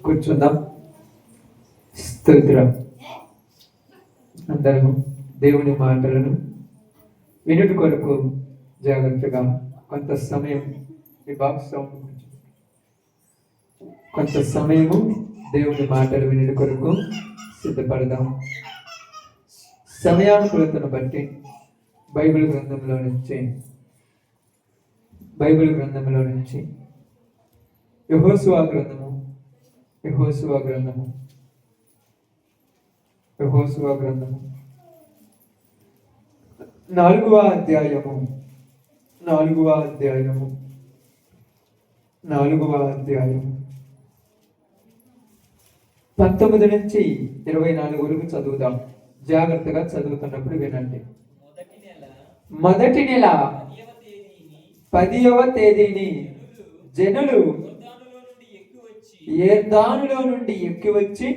కూర్చుందాం. స్తోత్రం. అందరము దేవుని మాటలను వినుట కొరకు జాగ్రత్తగా కొంత సమయం కొంత సమయము దేవుని మాటలు వినుట కొరకు సిద్ధపడదాం. సమయానుకూలతను బట్టి బైబిల్ గ్రంథంలో నుంచి యెహోషువ గ్రంథము 4వ అధ్యాయము 19 నుంచి 24 వరకు చదువుదాం. జాగ్రత్తగా చదువుతున్నప్పుడు వినండి. మొదటి నెల 10వ తేదీని జనులు యొర్దానులో నుండి ఎక్కి వచ్చి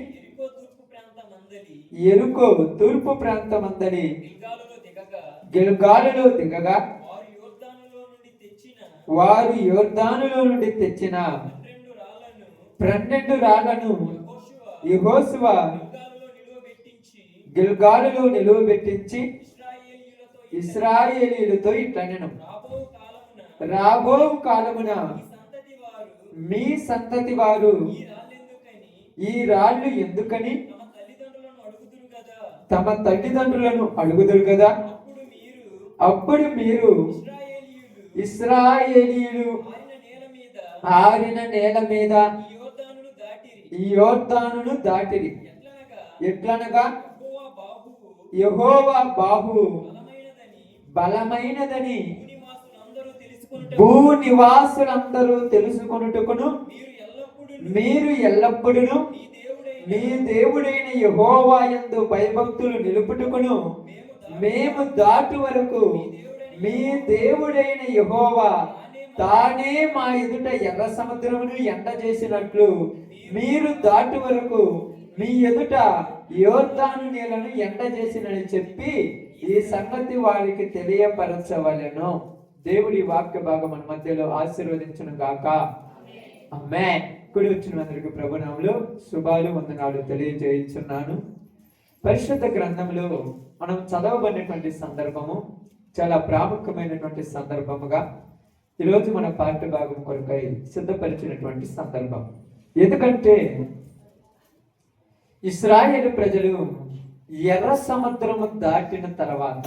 యెరికో తూర్పు ప్రాంతమందలి గిల్గాలులో దిగగా వారు యొర్దానులో నుండి తెచ్చిన 12 రాళ్లను యెహోషువ గిల్గాలులో నిలువబెట్టించి ఇశ్రాయేలీయులతో ఇట్లనెను, రాబో కాలమున మీ సంతతి వారు ఈ రాళ్ళు ఎందుకని తమ తల్లిదండ్రులను అడుగుదురు కదా. అప్పుడు మీరు ఇశ్రాయేలీయులు ఆరిన నేల మీద ఈ యొర్దానును దాటిరి. ఎట్లనగా యెహోవా బాహు బలమైనదని భూ నివాసులందరూ తెలుసుకొనుటకును మీరు ఎల్లప్పుడూ మీ దేవుడైన యెహోవా యందు భయభక్తులు నిలుపుటకును మేము దాటు వరకు మీ దేవుడైన యెహోవా తానే మా ఎదుట ఎర్ర సముద్రమును ఎండ చేసినట్లు మీరు దాటు వరకు మీ ఎదుట యొర్దాను నీళ్లను ఎండ చేసినని చెప్పి ఈ సంగతి వారికి తెలియపరచవలెను. దేవుడి వాక్య భాగం మన మధ్యలో ఆశీర్వదించును గాక. ఆమేన్. కూడి వచ్చిన అందరికీ ప్రభునామములో శుభాలు వందనాలు తెలియజేయుచున్నాను. పరిశుద్ధ గ్రంథంలో మనం చదవబడినటువంటి సందర్భము చాలా ప్రాముఖ్యమైనటువంటి సందర్భముగా ఈరోజు మన పాఠ్య భాగం కొరకై సిద్ధపరిచినటువంటి సందర్భం. ఎందుకంటే ఇశ్రాయేలు ప్రజలు ఎర్ర సముద్రము దాటిన తర్వాత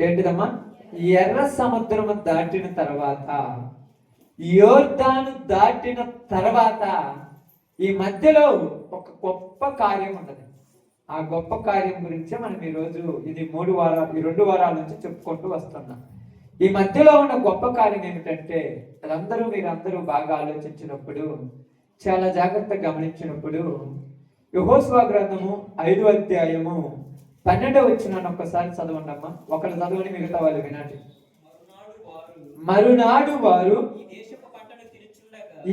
ఏంటిదమ్మా? ఎర్ర సముద్రము దాటిన తర్వాత యొర్దాను దాటిన తర్వాత ఈ మధ్యలో ఒక గొప్ప కార్యం ఉన్నది. ఆ గొప్ప కార్యం గురించే మనం ఈరోజు ఈ 2 వారాల నుంచి చెప్పుకుంటూ వస్తున్నాం. ఈ మధ్యలో ఉన్న గొప్ప కార్యం ఏమిటంటే మీరందరూ బాగా ఆలోచించినప్పుడు, చాలా జాగ్రత్తగా గమనించినప్పుడు యెహోషువ గ్రంథము 5వ అధ్యాయము 12వ వచనాన్ని ఒక్కసారి చదవండి అమ్మా. ఒకరు చదవని మిగతా వాళ్ళు వినండి. మరునాడు వారు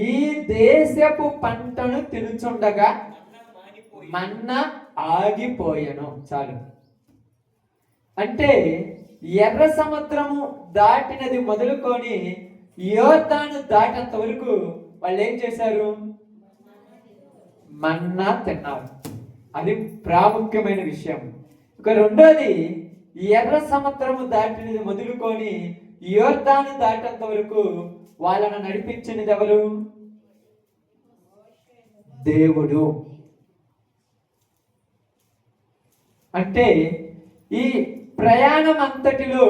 ఈ దేశపు పంటను తినుచుండగా మన్నా ఆగిపోయెను. చాలు. అంటే ఎర్ర సముద్రము దాటినది మొదలుకొని యొర్దాను దాటేంత వరకు వాళ్ళు ఏం చేశారు? మన్నా తిన్నారు. అది ప్రాముఖ్యమైన విషయం. ఇక రెండోది, ఎర్ర సముద్రము దాటినది మొదలుకొని యొర్దాను దాటేంత వరకు వాళ్ళను నడిపించినది ఎవరు? దేవుడు. అంటే ఈ ప్రయాణం అంతటిలో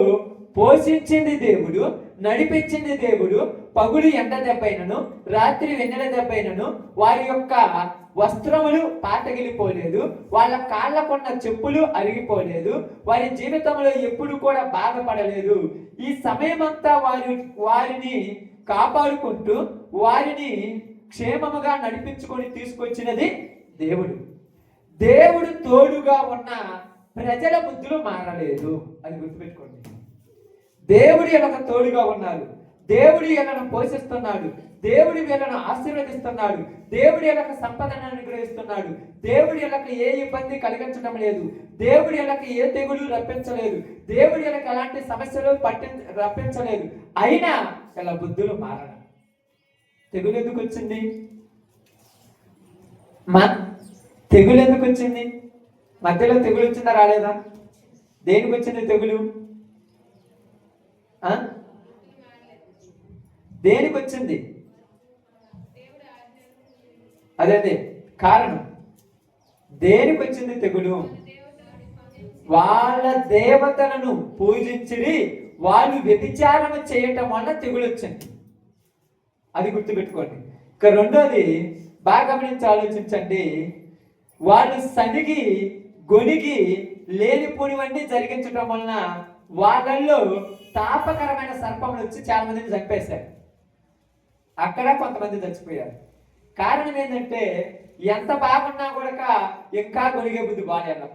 పోషించింది దేవుడు, నడిపించింది దేవుడు. పగులు ఎండ దెబ్బైనను రాత్రి వెన్నెల దెబ్బైనను వారి యొక్క వస్త్రములు పాతగిలిపోలేదు, వాళ్ళ కాళ్ళకున్న చెప్పులు అరిగిపోలేదు, వారి జీవితంలో ఎప్పుడు కూడా బాధపడలేదు. ఈ సమయమంతా వారిని కాపాడుకుంటూ వారిని క్షేమముగా నడిపించుకొని తీసుకొచ్చినది దేవుడు. దేవుడు తోడుగా ఉన్న ప్రజల బుద్ధులు మారలేదు. అది గుర్తుపెట్టుకోండి. దేవుడు ఎలాగ తోడుగా ఉన్నారు, దేవుడు ఎలాగ పోషిస్తున్నాడు, దేవుడు వీళ్ళను ఆశీర్వదిస్తున్నాడు, దేవుడు ఎలాగ సంపదను అనుగ్రహిస్తున్నాడు, దేవుడు ఎలాగ ఏ ఇబ్బంది కలిగించడం లేదు, దేవుడు ఎలాగ ఏ తెగులు రప్పించలేదు, దేవుడు ఎలాగ ఎలాంటి సమస్యలు రప్పించలేదు. అయినా ఇలా బుద్ధులు మారడం. తెగులు ఎందుకు వచ్చింది? మా తెగులు ఎందుకు వచ్చింది? మధ్యలో తెగులు వచ్చిందా రాలేదా? దేనికి వచ్చింది తెగులు? దేనికి వచ్చింది? అదే కారణం. దేనికి వచ్చింది తెగులు? వాళ్ళ దేవతలను పూజించి వాళ్ళు వ్యభిచారం చేయటం వల్ల తెగులు వచ్చింది. అది గుర్తుపెట్టుకోండి. ఇక రెండోది బాగా గమనించి ఆలోచించండి. వాళ్ళు సనిగి గొనిగి లేనిపోనివన్నీ జరిగించడం వలన వాళ్ళల్లో తాపకరమైన సర్పములు వచ్చి చాలా మందిని చంపేశారు. అక్కడ కొంతమంది చచ్చిపోయారు. కారణం ఏంటంటే ఎంత బాగున్నా కూడా ఇంకా గొనిగే బుద్ధి బాగా.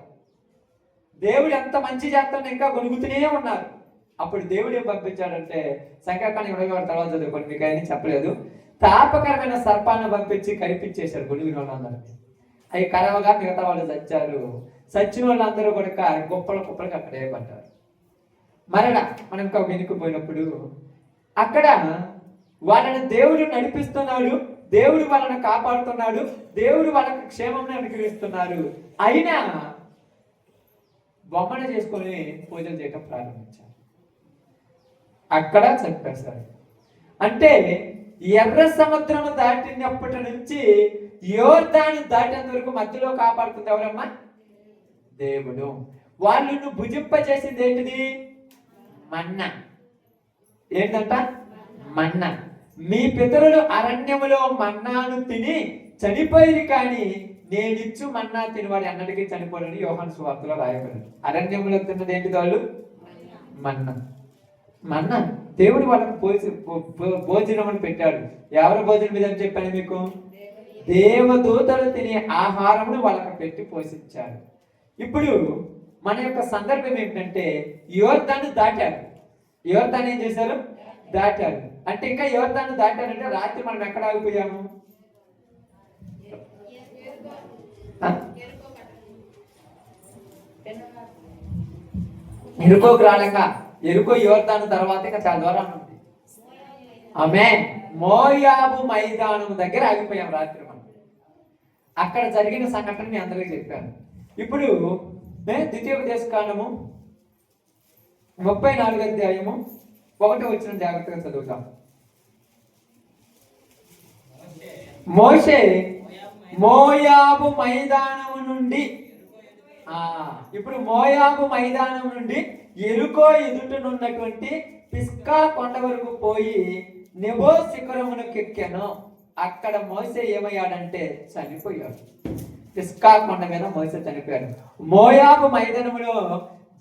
దేవుడు ఎంత మంచి చేస్తున్నా ఇంకా గొనుగుతూనే ఉన్నారు. అప్పుడు దేవుడు ఏం పంపించాడంటే, సంఖ్యాకాండం 20 తర్వాత చదువుకోండి, మీకు ఆయన చెప్పలేదు. తాపకరమైన సర్పాన్ని పంపించి కనిపించేశారు గొనుగుని వాళ్ళందరూ. అవి కరవగా మిగతా వాళ్ళు చచ్చారు. చచ్చిన వాళ్ళందరూ కూడా గొప్పల కుప్పలకి అక్కడే పడ్డారు. మరలా మనం ఇంకా వెనుకపోయినప్పుడు అక్కడ వాళ్ళని దేవుడు నడిపిస్తున్నాడు, దేవుడు వాళ్ళని కాపాడుతున్నాడు, దేవుడు వాళ్ళకి క్షేమం అనుగ్రహిస్తున్నారు. అయినా బొమ్మను చేసుకొని పూజలు చేయటం ప్రారంభించారు. అక్కడ చంపేశారు. అంటే ఎర్ర సముద్రం దాటినప్పటి నుంచి యోర్దాను దాటేంత వరకు మధ్యలో కాపాడుతుంది ఎవరమ్మా? దేవుడు. వాళ్ళను భుజింపజేసింది ఏంటిది? మన్నా. ఏంటంట? మన్నా. మీ పితరులు అరణ్యములో మన్నాను తిని చనిపోయి, కానీ నేనిచ్చు మన్నా తినవాడు అన్నటికీ చనిపోడని యోహాను సువార్తలో రాయబడింది. అరణ్యములో తిన్నది ఏంటిది? వాళ్ళు మన్నా. మన్నా దేవుడు వాళ్ళకు భోజనం అని పెట్టాడు. ఎవరి భోజనం మీద అని చెప్పాను మీకు? దేవదూతలు తినే ఆహారమును వాళ్ళకు పెట్టి పోషించారు. ఇప్పుడు మన యొక్క సందర్భం ఏమిటంటే యోర్దాను దాటారు. యోర్దాను ఏం చేశారు? దాటారు. అంటే ఇంకా యోర్దాను దాటారంటే రాత్రి మనం ఎక్కడ ఆగిపోయాము? ఎరుకోకు రాలేక, ఎరుకో యోర్దాను తర్వాత ఇక చాలా దూరం ఉంది. ఆమేన్. మోయాబు మైదానం దగ్గర ఆగిపోయాం రాత్రి మనం. అక్కడ జరిగిన సంఘటన మీ అందరికీ చెప్పాను. ఇప్పుడు ద్వితీయోపదేశకాండము 34వ అధ్యాయము 1వ వచనం జాగ్రత్తగా చదువుతాం. మోషే మోయాబు మైదానము నుండి, ఇప్పుడు మోయాబు మైదానం నుండి ఎరుకో ఎదుటనున్నటువంటి పిస్కా కొండ వరకు పోయి నెబో శిఖరమునకు ఎక్కాను. అక్కడ మోసే ఏమయ్యాడంటే చనిపోయాడు. పిస్కా కొండ మీద మోసే చనిపోయాడు. మోయాబు మైదానములో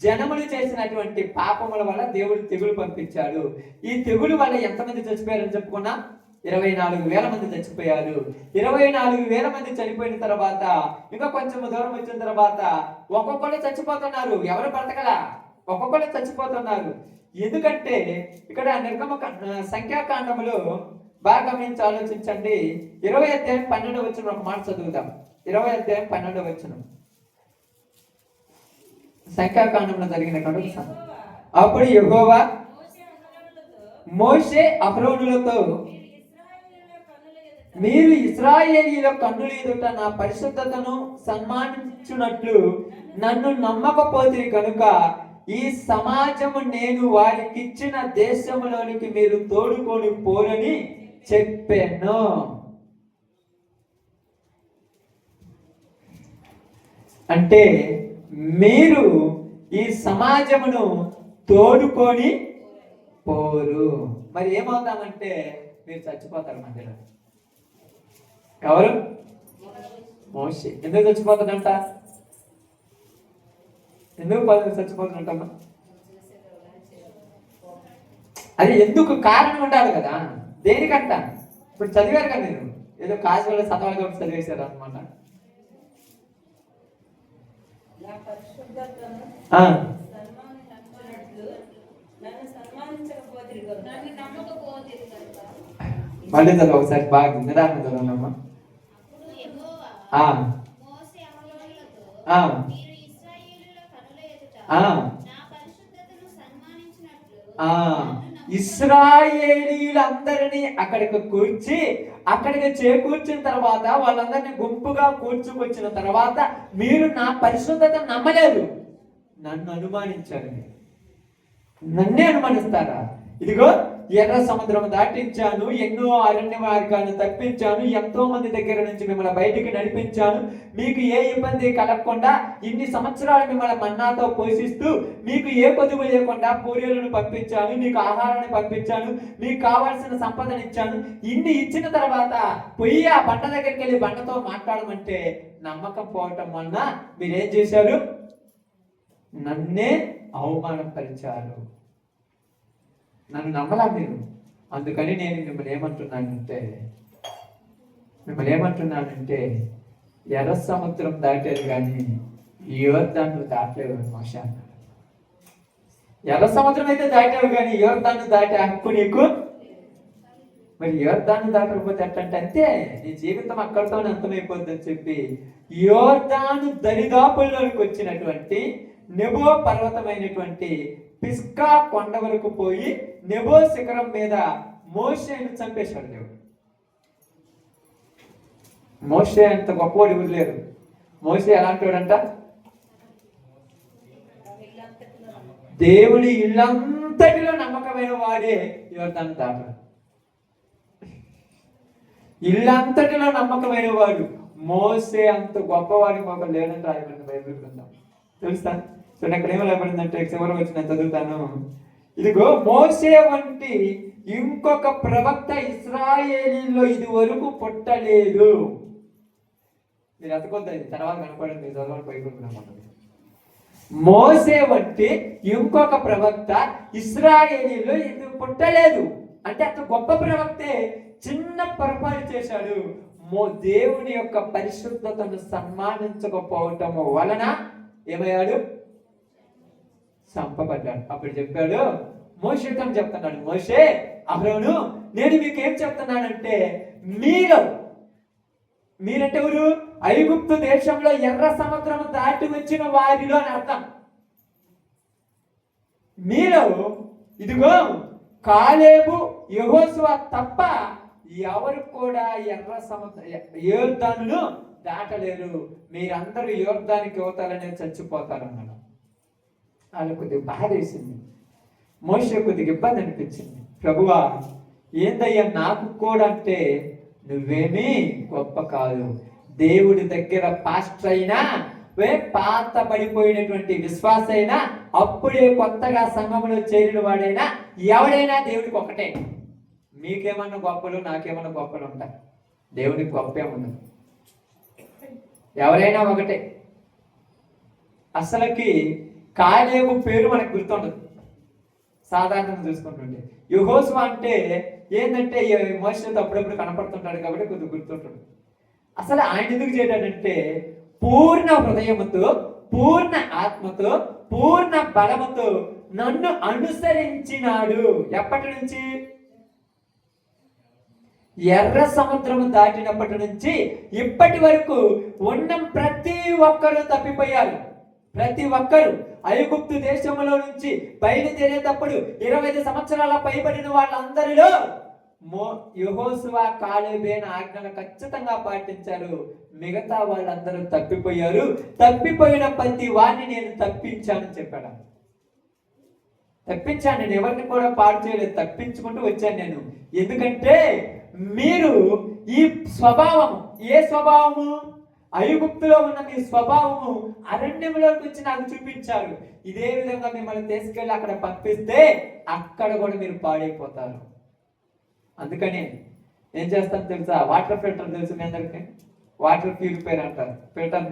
జనములు చేసినటువంటి పాపముల వల్ల దేవుడు తెగులు పంపించాడు. ఈ తెగులు వల్ల ఎంతమంది చచ్చిపోయారని చెప్పుకున్నా? 24,000 మంది చచ్చిపోయారు. 24,000 మంది చనిపోయిన తర్వాత ఇంకా కొంచెం దూరం వచ్చిన తర్వాత ఒక్కొక్కరు చచ్చిపోతున్నారు. ఎవరు బ్రతకలా, ఒక్కొక్కరు చచ్చిపోతున్నారు. ఎందుకంటే ఇక్కడ సంఖ్యాకాండములో బాగా గమనించి ఆలోచించండి. 20వ అధ్యాయం 12వ వచనం ఒక మాట చదువుదాం. 20వ అధ్యాయం 12వ వచనం సంఖ్యాకాండంలో జరిగినటువంటి అప్పుడు యెహోవా మోషే అహరోనులతో, మీరు ఇశ్రాయేలీయుల కన్నుల ఎదుట నా పరిశుద్ధతను సన్మానించున్నట్లు నన్ను నమ్మకపోతే కనుక ఈ సమాజము నేను వారికి ఇచ్చిన దేశంలోనికి మీరు తోడుకొని పోరని చెప్పాను. అంటే మీరు ఈ సమాజమును తోడుకొని పోరు. మరి ఏమవుతామంటే మీరు చచ్చిపోతారు మధ్యలో. ఎవరు? మోషే. ఎందుకు చచ్చిపోతాడంట? ఎందుకు చచ్చిపోతాడంటమ్మా? అది ఎందుకు కారణం ఉండాలి కదా. దేనికంట? ఇప్పుడు చదివారు కదా మీరు, ఏదో కాశీలో చదవాలి కాబట్టి చదివేశారు అనమాట. మళ్ళీ చదువు ఒకసారి, బాగా నిదానం చదవనమ్మా. ఇశ్రాయేలీలందరినీ అక్కడికి చేకూర్చిన తర్వాత వాళ్ళందరినీ గుంపుగా కూర్చుకొచ్చిన తర్వాత మీరు నా పరిశుద్ధత నమ్మలేదు, నన్ను అనుమానించారు. నన్నే అనుమానిస్తారా? ఇదిగో ఎర్ర సముద్రం దాటించాను, ఎన్నో అరణ్య మార్గాలను తప్పించాను, ఎంతో మంది దగ్గర నుంచి మిమ్మల్ని బయటికి నడిపించాను, మీకు ఏ ఇబ్బంది కలగకుండా ఇన్ని సంవత్సరాలు మిమ్మల్ని మన్నాతో పోషిస్తూ మీకు ఏ కొదువు లేకుండా పూరీలను పంపించాను, మీకు ఆహారాన్ని పంపించాను, మీకు కావాల్సిన సంపదను ఇచ్చాను. ఇన్ని ఇచ్చిన తర్వాత పోయి ఆ బండ దగ్గరికి వెళ్ళి బండతో మాట్లాడమంటే నమ్మకం పోవటం వలన మీరేం చేశారు? నన్నే అవమానపరిచారు, నన్ను నమ్మలా మీరు. అందుకని నేను మిమ్మల్ని ఏమంటున్నానంటే ఎర్ర సముద్రం దాటారు కానీ యోర్దాను దాటలేవు మోషే అన్నాడు. ఎర్ర సముద్రం అయితే దాటావు కానీ యోర్దాను దాటే హక్కు నీకు. మరి యోర్దాను దాటకపోతే ఎట్టంటే అంతే, నీ జీవితం అక్కడితోనే అంతమైపోద్దని చెప్పి యోర్దాను దరిదాపుల్లోకి వచ్చినటువంటి నెబో పర్వతమైనటువంటి పిస్కా కొండ వరకు పోయి నెబో శిఖరం మీద మోషేను చంపేశాడు దేవుడు. మోషే అంత గొప్పవాడు ఎవరు లేరు. మోషే ఎలాంటి వాడంట? దేవుని ఇల్లంతటిలో నమ్మకమైన వాడే యోర్దాను దాటాడు. ఇల్లంతటిలో నమ్మకమైన వాడు మోసే అంత గొప్పవాడి ఒక లేనంటే రాయబడింది బైబిల్ గ్రంథం. తెలుసా? చూడండి అక్కడ ఏమో రాయబడిందంటే చివరి వచ్చి నేను చదువుతాను. ఇదిగో మోసే వంటి ఇంకొక ప్రవక్త ఇశ్రాయేలీలో ఇది వరకు పుట్టలేదు. మీరు ఎతకొద్దు, తర్వాత కనపడండి, మీరు చదవండి బైబిల్ గ్రంథం. మోసే వంటి ఇంకొక ప్రవక్త ఇశ్రాయేలీలో ఇది పుట్టలేదు అంటే అంత గొప్ప ప్రవక్తే చిన్న పొరపాటు చేశాడు. దేవుని యొక్క పరిశుద్ధతను సన్మానించకపోవటం వలన ఏమయ్యాడు? చంపబడ్డాడు. అప్పుడు చెప్పాడు, మోషేతో చెప్తున్నాడు, మోషే అహరోను నేను మీకు ఏం చెప్తున్నానంటే మీరంటే ఎవరు? ఐగుప్తు దేశంలో ఎర్ర సముద్రం దాటి వచ్చిన వారిలో అని అర్థం. మీలో ఇదిగో కాలేబు యెహోషువ తప్ప ఎవరు కూడా ఎర్ర సముద్ర యోర్దానును దాటలేరు, మీరందరూ యోర్దానికి యువతలనే చచ్చిపోతారు అన్నాడు. వాళ్ళు కొద్దిగా బాధ వేసింది, మోషే కొద్దిగా ఇబ్బంది అనిపించింది. ప్రభువా ఏందయ్యా నాకు కూడా అంటే నువ్వేమీ గొప్ప కాదు, దేవుడి దగ్గర పాస్టర్ అయినా పాత పడిపోయినటువంటి విశ్వాస అయినా అప్పుడే కొత్తగా సంఘంలో చేరిన వాడైనా ఎవడైనా దేవుడికి ఒకటే. మీకేమన్నా గొప్పలు నాకేమన్నా గొప్పలు ఉంటాయి, దేవుడికి గొప్పే ఉండదు, ఎవరైనా ఒకటే. అసలుకి కాలేబు పేరు మనకు గుర్తుండదు సాధారణంగా చూసుకుంటుంటే. యెహోషువ అంటే ఏంటంటే మోషేతో అప్పుడప్పుడు కనపడుతుంటాడు కాబట్టి కొద్దిగా గుర్తుంటాడు. అసలు ఆయన ఎందుకు చేయడాడంటే పూర్ణ హృదయముతో, పూర్ణ ఆత్మతో, పూర్ణ బలముతో నన్ను అనుసరించినాడు. ఎప్పటి నుంచి? ఎర్ర సముద్రము దాటినప్పటి నుంచి ఇప్పటి వరకు ఉన్న ప్రతి ఒక్కరూ తప్పిపోయారు. ప్రతి ఒక్కరు ఐగుప్తు దేశంలో నుంచి బయలుదేరేటప్పుడు 25 సంవత్సరాల పైబడిన వాళ్ళందరిలో యెహోషువ కాలేబు ఆజ్ఞలు ఖచ్చితంగా పాటించారు. మిగతా వాళ్ళందరూ తప్పిపోయారు. తప్పిపోయిన ప్రతి వాడిని నేను తప్పించానని చెప్పాడు. తప్పించాను, నేను ఎవరిని కూడా పాడు చేయలేదు, తప్పించుకుంటూ వచ్చాను నేను. ఎందుకంటే మీరు ఈ స్వభావము, ఏ స్వభావము? ఐగుప్తులో ఉన్న మీ స్వభావము అరణ్యంలోకి వచ్చి నాకు చూపించారు. ఇదే విధంగా మిమ్మల్ని తీసుకెళ్ళి అక్కడ పంపిస్తే అక్కడ కూడా మీరు పాడైపోతారు. అందుకని ఏం చేస్తాను తెలుసా? వాటర్ ఫిల్టర్ తెలుసు మీ అందరికి? వాటర్ ప్యూరిఫైర్ అంటారు. ఫిల్టర్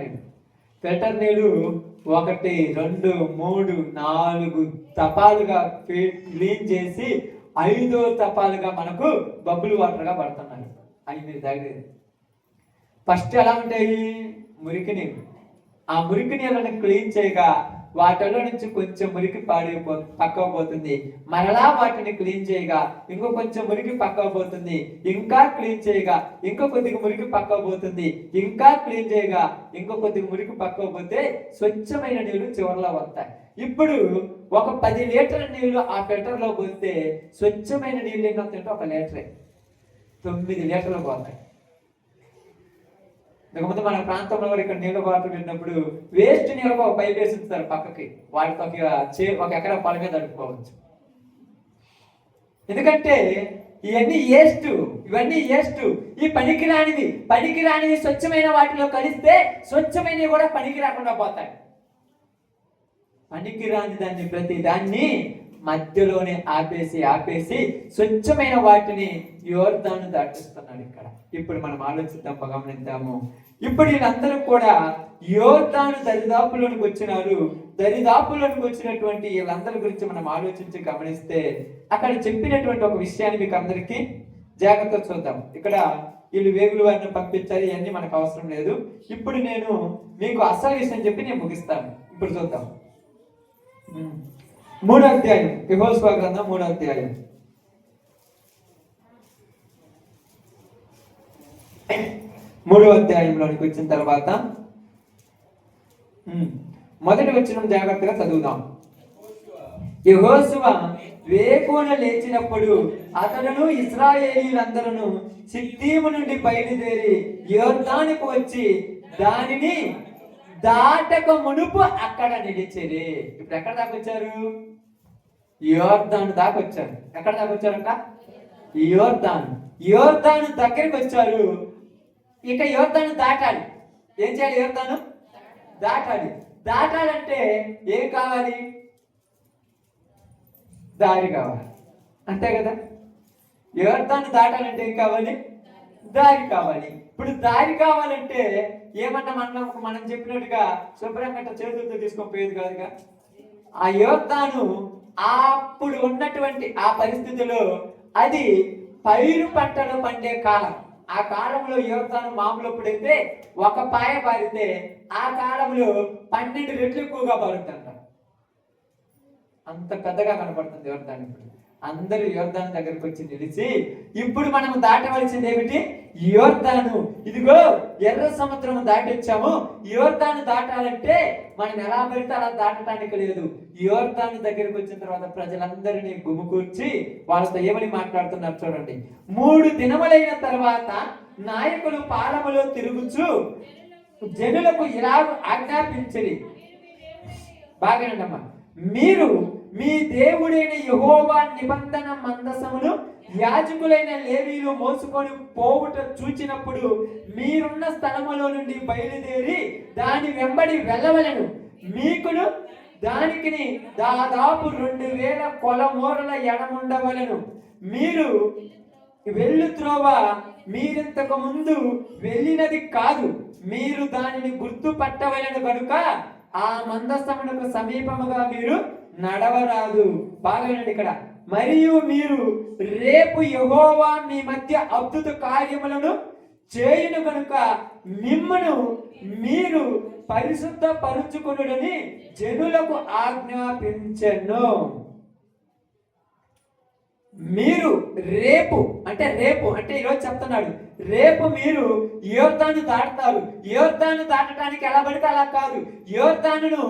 నీళ్ళు 1, 2, 3, 4 తపాలుగా క్లీన్ చేసి 5వ తపాలుగా మనకు బబుల్ వాటర్గా పడుతున్నాయి. అవి మీరు తాగేది. ఫస్ట్ ఎలా ఉంటాయి? మురికి నీళ్ళు. ఆ మురికి నీళ్ళని క్లీన్ చేయగా వాటిలో నుంచి కొంచెం మురికి పక్కకు పోతుంది. మరలా వాటిని క్లీన్ చేయగా ఇంకో కొంచెం మురికి పక్కకు పోతుంది. ఇంకా క్లీన్ చేయగా ఇంకో కొద్దిగా మురికి పక్కకు పోతుంది. ఇంకా క్లీన్ చేయగా ఇంకో కొద్దిగా మురికి పక్కకు పోతే స్వచ్ఛమైన నీళ్లు చివరిలో వస్తాయి. ఇప్పుడు ఒక 10 లీటర్ల నీళ్లు ఆ ఫిల్టర్లో పోతే స్వచ్ఛమైన నీళ్ళు ఎన్నో తింటే 1 లీటరే, 9 లీటర్లు పోతాయి. ఇంతకుముందు మన ప్రాంతంలో ఇక్కడ నీళ్ళ వాటర్ వెళ్ళినప్పుడు వేస్ట్ నీళ్ళకు ఒక పైప్ వేసి ఉంచుతారు పక్కకి, వాటితో ఒక ఎకరా పొల మీద అడుపుకోవచ్చు. ఎందుకంటే ఇవన్నీ వేస్ట్. ఈ పనికిరానివి స్వచ్ఛమైన వాటిలో కలిస్తే స్వచ్ఛమైనవి కూడా పనికి రాకుండా పోతాయి. పనికిరాని దాన్ని ప్రతి దాన్ని మధ్యలోనే ఆపేసి స్వచ్ఛమైన వాటిని యోర్దాను దాటిస్తున్నాడు ఇక్కడ. ఇప్పుడు మనం ఆలోచిద్దాం, గమనిద్దాము. ఇప్పుడు వీళ్ళందరూ కూడా యోర్దాను దరిదాపులోనికి వచ్చినారు. దరిదాపులోనికి వచ్చినటువంటి వీళ్ళందరి గురించి మనం ఆలోచించి గమనిస్తే అక్కడ చెప్పినటువంటి ఒక విషయాన్ని మీకు అందరికీ జాగ్రత్తగా చూద్దాం. ఇక్కడ వీళ్ళు వేగుల వారిని పంపించాలి, ఇవన్నీ మనకు అవసరం లేదు. ఇప్పుడు నేను మీకు అసలు విషయం చెప్పి నేను ముగిస్తాను. ఇప్పుడు చూద్దాం 3వ అధ్యాయం, యెహోషువ గ్రంథం 3వ అధ్యాయం. మూడవ అధ్యాయంలోనికి వచ్చిన తర్వాత మొదటి వచనం జాగ్రత్తగా చదువుదాం. యెహోషువ వేకువన లేచినప్పుడు అతడును ఇశ్రాయేలీయులందరూ సిత్తీము నుండి బయలుదేరి యోర్దానుకు వచ్చి దానిని దాటక మునుపు అక్కడ నిలిచిరి. ఇప్పుడు ఎక్కడ దాకా వచ్చారు? యోర్దాను దాకా వచ్చారు. ఎక్కడ దాకా వచ్చారంట? యోర్దాను దగ్గరికి వచ్చారు. ఇక యోర్దాను దాటాలి. ఏం చేయాలి? యోర్దాను దాటాలంటే ఏం కావాలి? దారి కావాలి, అంతే కదా? యోర్దాను దాటాలంటే ఏం కావాలి? దారి కావాలి. ఇప్పుడు దారి కావాలంటే ఏమన్నా మనం చెప్పినట్టుగా శుభ్రంగా చేతులతో తీసుకొని పోయేది కాదుగా. ఆ యోర్దాను అప్పుడు ఉన్నటువంటి ఆ పరిస్థితిలో అది పైరు పంటలు పండే కాలం. ఆ కాలంలో యోర్దాను మామూలు ఎప్పుడైతే ఒక పాయ పారితే ఆ కాలంలో 12 రెట్లు ఎక్కువగా పారుతుంట. అంత పెద్దగా కనపడుతుంది యోర్దాను. ఇప్పుడు అందరూ యోర్దాను దగ్గరికి వచ్చి నిలిచి, ఇప్పుడు మనం దాటవలసింది ఏమిటి? యోర్దాను. ఇదిగో ఎర్ర సముద్రం దాటొచ్చాము. యోర్దాను దాటాలంటే మనం ఎలా పడితే అలా దాటడానికి లేదు. యోర్దాను దగ్గరికి వచ్చిన తర్వాత ప్రజలందరినీ గుమికూర్చి వాళ్ళతో ఏమని మాట్లాడుతున్నారు చూడండి. 3 దినములైన తర్వాత నాయకులు పాలములో తిరుగుచు జనులకు ఇలా ఆజ్ఞాపించండి. బాగానండమ్మా, మీరు మీ దేవుడైన యెహోవా నిబంధన మందసమును యాజకులైన లేవీలు మోసుకొని పోవుట చూచినప్పుడు మీరున్న స్థలములో నుండి బయలుదేరి దాని వెంబడి వెళ్ళవలను. మీకును దానికి దాదాపు 2000 కొలమూరల ఎడముండవలను. మీరు వెళ్ళు త్రోవ మీరింతకు ముందు వెళ్ళినది కాదు. మీరు దానిని గుర్తుపట్టవలను కనుక ఆ మందసమునకు సమీపముగా మీరు నడవరాదు. బాగా ఇక్కడ, మరియు మీరు రేపు యెహోవా మీ మధ్య అద్భుత కార్యములను చేయును కనుక మిమ్మును మీరు పరిశుద్ధ పరుచుకొనుడని జనులకు ఆజ్ఞాపించెను. మీరు రేపు అంటే ఈరోజు చెప్తున్నాడు, రేపు మీరు యోర్దాను దాటుతారు. యోర్దాను దాటడానికి ఎలా పడితే అలా కాదు. యోర్దానును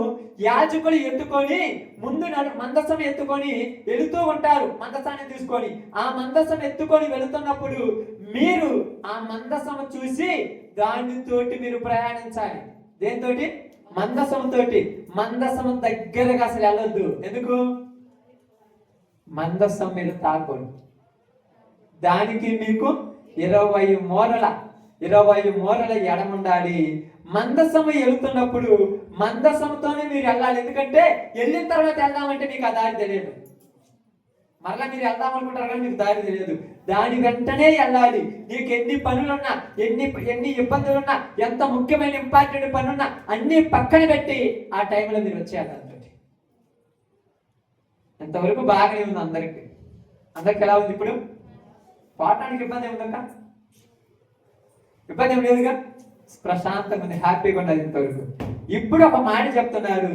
యాజకులు ఎత్తుకొని ముందు మందసం ఎత్తుకొని వెళుతూ ఉంటారు. మందసాన్ని తీసుకొని ఆ మందసం ఎత్తుకొని వెళుతున్నప్పుడు మీరు ఆ మందసం చూసి దానితోటి మీరు ప్రయాణించాలి. దేనితోటి? మందసంతోటి. మందసం దగ్గరగా అసలు వెళ్ళొద్దు. ఎందుకు? మందసం మీరు తాకూడదు. దానికి మీకు 20 మూరల ఎడముండాలి. మందసము వెళుతున్నప్పుడు మందసంతోనే మీరు వెళ్ళాలి. ఎందుకంటే వెళ్ళిన తర్వాత వెళ్దామంటే మీకు ఆ దారి తెలియదు. మరలా మీరు వెళ్దాం అనుకుంటారు కానీ మీకు దారి తెలియదు. దాని వెంటనే వెళ్ళాలి. నీకు ఎన్ని పనులున్నా, ఎన్ని ఇబ్బందులున్నా, ఎంత ముఖ్యమైన ఇంపార్టెంట్ పనున్నా అన్ని పక్కన పెట్టి ఆ టైంలో మీరు వచ్చేయాలి. ఎంతవరకు బాగానే ఉంది అందరికి ఎలా ఉంది? ఇప్పుడు పాడటానికి ఇబ్బంది ఏముందక్క? ఇబ్బంది ఏం లేదుగా, ప్రశాంతంగా ఉంది, హ్యాపీగా ఉన్నది ఇంతవరకు. ఇప్పుడు ఒక మాట చెప్తున్నారు,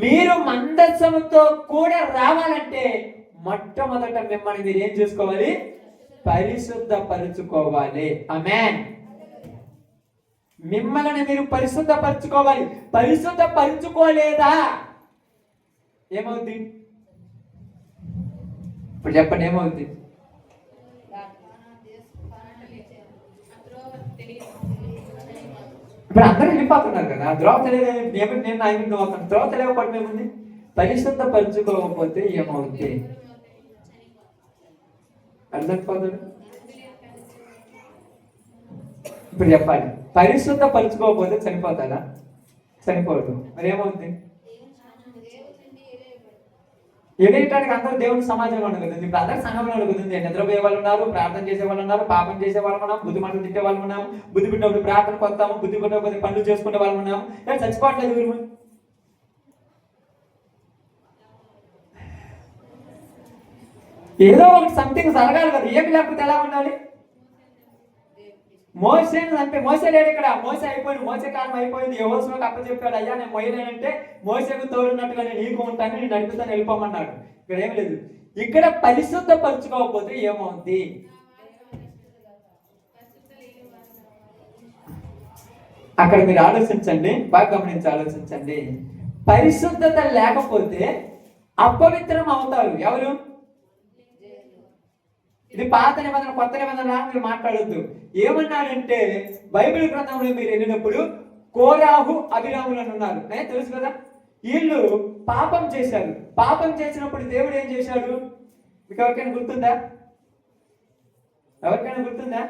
మీరు మందసముతో కూడా రావాలంటే మొట్టమొదట మిమ్మల్ని మీరు ఏం చేసుకోవాలి? పరిశుద్ధపరచుకోవాలి. ఆమేన్. మిమ్మల్ని మీరు పరిశుద్ధపరచుకోవాలి. పరిశుద్ధపరచుకోలేదా ఏమవుద్ది? ఇప్పుడు చెప్పండి, ఏమవుద్ది? ఇప్పుడు అందరూ వెళ్ళిపోతున్నారు కదా, ద్రోవ తెలియదు. నేను ఆయన అవుతాను. ద్రోవ తెలియకపోవడం ఏముంది? పరిశుద్ధ పరుచుకోకపోతే ఏమవుద్ది? అర్థమైపోతుంది. ఇప్పుడు చెప్పాలి, పరిశుద్ధ పరుచుకోకపోతే చనిపోతాడా? చనిపోదు. మరి ఏమవుద్ది? ఎడేయటానికి అందరూ దేవుని సమాజంలో ఉండగలుగుతుంది. ఇప్పుడు అందరూ సంఘంలో ఉండగలుగుతుంది. నిద్రపోయే వాళ్ళు ఉన్నారు, ప్రార్థన చేసే వాళ్ళు ఉన్నారు, పాపం చేసే వాళ్ళు ఉన్నాం, బుద్ధి మాటలు తిట్టే వాళ్ళు ఉన్నాము, బుద్ధి పుట్టినప్పుడు ప్రార్థనకు వస్తాము, బుద్ధి పుట్టినప్పుడు పనులు చేసుకునే వాళ్ళు ఉన్నాము. కానీ చచ్చిపోవట్లేదు వీరు. ఏదో ఒకటి సంథింగ్ జరగాలి కదా, ఏమి లేకపోతే ఎలా ఉండాలి? మోసే లేడు ఇక్కడ. మోసే అయిపోయింది, మోసే కాలం అయిపోయింది. యెహోషువకు అప్పచెప్పాడు, అయ్యా నేను మోయలేనంటే మోసేకు తోడున్నట్టుగా నేను నీకు ఉంటాను, నేను నడిపిస్తాను, వెళ్ళిపోమన్నాడు. ఇక్కడ ఏం లేదు. ఇక్కడ పరిశుద్ధ పరుచుకోకపోతే ఏమవుద్ది? అక్కడ మీరు ఆలోచించండి, బాగా గమనించి ఆలోచించండి. పరిశుద్ధత లేకపోతే అపవిత్రం అవుతారు. ఎవరు? ఇది పాత నిబంధన కొత్త నిబంధన మీరు మాట్లాడొద్దు. ఏమన్నాడంటే బైబిల్ గ్రంథంలో మీరు వెళ్ళినప్పుడు కోరాహు అభిరాములు అని ఉన్నారు, తెలుసు కదా. వీళ్ళు పాపం చేశారు. పాపం చేసినప్పుడు దేవుడు ఏం చేశాడు? మీకు ఎవరికైనా గుర్తుందా? ఎవరికైనా గుర్తుందా?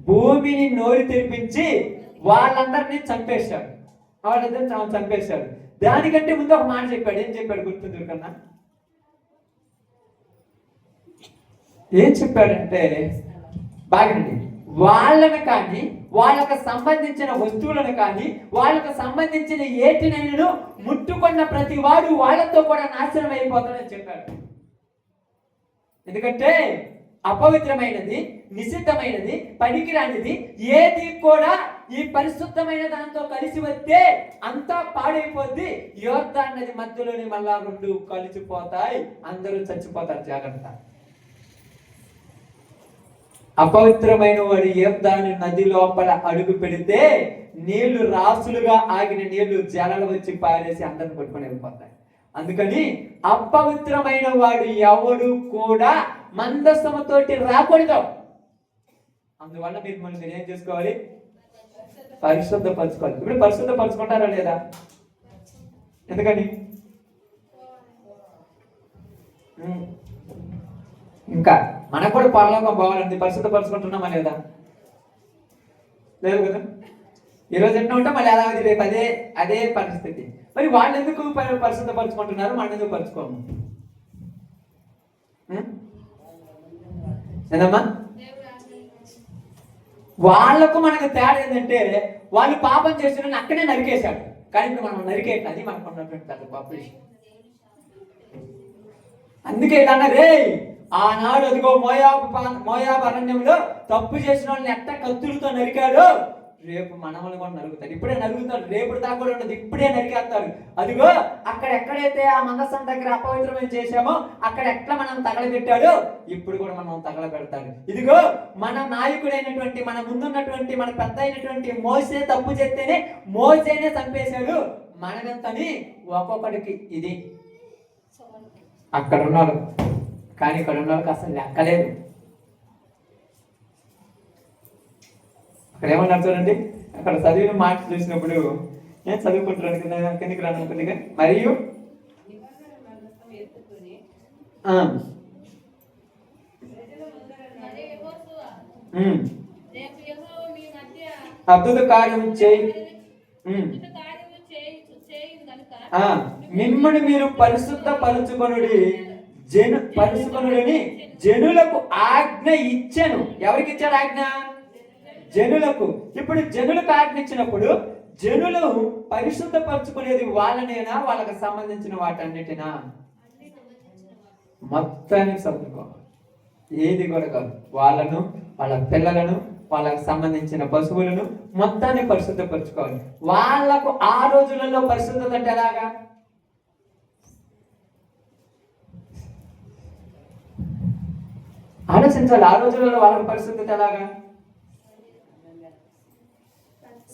భూమిని నోరు తెరిపించి వాళ్ళందరినీ చంపేశాడు. వాళ్ళందరినీ చంపేశాడు. దానికంటే ముందు ఒక మాట చెప్పాడు. ఏం చెప్పాడు గుర్తుంది కన్నా? ఏం చెప్పాడంటే, బాగండి, వాళ్ళను కానీ వాళ్ళకు సంబంధించిన వస్తువులను కానీ వాళ్ళకు సంబంధించిన ఏటినైనా ముట్టుకున్న ప్రతి వాడు వాళ్ళతో కూడా నాశనం అయిపోతాడని చెప్పాడు. ఎందుకంటే అపవిత్రమైనది, నిషిద్ధమైనది, పనికిరానిది ఏది కూడా ఈ పరిశుద్ధమైన దాంతో కలిసి వస్తే అంతా పాడైపోద్ది. యోర్దాను నది మధ్యలోని మళ్ళా రెండు కలిసిపోతాయి, అందరూ చచ్చిపోతారు. జాగ్రత్త. అపవిత్రమైన వాడు యోర్దాను నది లోపల అడుగు పెడితే నీళ్లు రాసులుగా ఆగిన నీళ్లు జలాలు వచ్చి పారేసి అందరిని పట్టుకొని వెళ్ళిపోతాయి. అందుకని అపవిత్రమైన వాడు ఎవడు కూడా మందస్తముతోటి రాకూడదు. అందువల్ల మీరు ఏం చేసుకోవాలి? పరిశుద్ధపరచుకోవాలి. ఇప్పుడు పరిశుద్ధపరచుకుంటారా లేదా? ఎందుకని? ఇంకా మనకు కూడా పరలోకం పోవాలండి. పరిశుద్ధపరచుకుంటున్నామా లేదా? లేదు కదా. ఈరోజు ఎట్లా ఉంటాం, మళ్ళీ ఎలా రేపు అదే పరిస్థితి. మరి వాళ్ళు ఎందుకు పరిశుద్ధపరచుకుంటున్నారు, మనం ఎందుకు పరచుకోము? ఏదమ్మా? వాళ్లకు మనకు తేడా ఏంటంటే, వాళ్ళు పాపం చేస్తున్న అక్కడే నరికేశాడు. కానీ ఇప్పుడు మనం నరికేట, అది మనకు ఉన్నటువంటి పెద్ద పాపులేషన్. అందుకే ఏదన్నా రే ఆనాడు అదిగో మోయాబు అరణ్యంలో తప్పు చేసిన వాళ్ళని ఎట్ట కత్తులతో నరికాడు, రేపు మనల్ని కూడా నరుగుతాడు. ఇప్పుడే నరుగుతాడు, రేపు దాకా కూడా ఉండదు, ఇప్పుడే నరికేస్తాడు. అదిగో అక్కడ ఎక్కడైతే ఆ మందసం దగ్గర అపవిత్రమైన చేశామో అక్కడ ఎట్లా మనం తగలబెట్టాడు, ఇప్పుడు కూడా మనం తగలబెడతాడు. ఇదిగో మన నాయకుడైనటువంటి, మన ముందున్నటువంటి, మన పెద్ద అయినటువంటి మోసే తప్పు చేస్తేనే మోసేనే చంపేశాడు. మనమెంతని ఒక్కొక్కడికి ఇది అక్కడ ఉన్నారు, కానీ ఇక్కడ ఉన్న వాళ్ళకి అసలు లెక్కలేదు. అక్కడ ఏమన్నారు చూడండి, అక్కడ చదివిన మాట చూసినప్పుడు నేను చదువుకుంటున్నాను కిందకి రాను కొద్దిగా. మరియు అద్భుత కార్యం చేయి, మిమ్మల్ని మీరు పరిశుద్ధ పరుచుకొనుడి, పరుచుకొనుడని జనులకు ఆజ్ఞ ఇచ్చాను. ఎవరికి ఇచ్చాడు ఆజ్ఞ? జనులకు. ఇప్పుడు జనులకు ఆజ్ఞ ఇచ్చినప్పుడు జనులు పరిశుద్ధ పరుచుకునేది వాళ్ళనేనా, వాళ్ళకి సంబంధించిన వాటన్నిటినా? మొత్తానికి చదువుకోవాలి, ఏది కూడా కాదు. వాళ్ళను, వాళ్ళ పిల్లలను, వాళ్ళకు సంబంధించిన పశువులను మొత్తాన్ని పరిశుద్ధపరచుకోవాలి. వాళ్లకు ఆ రోజులలో పరిశుద్ధత అంటే ఎలాగా? ఆలోచించాలి. ఆ రోజులలో వాళ్ళకు పరిశుద్ధత ఎలాగా?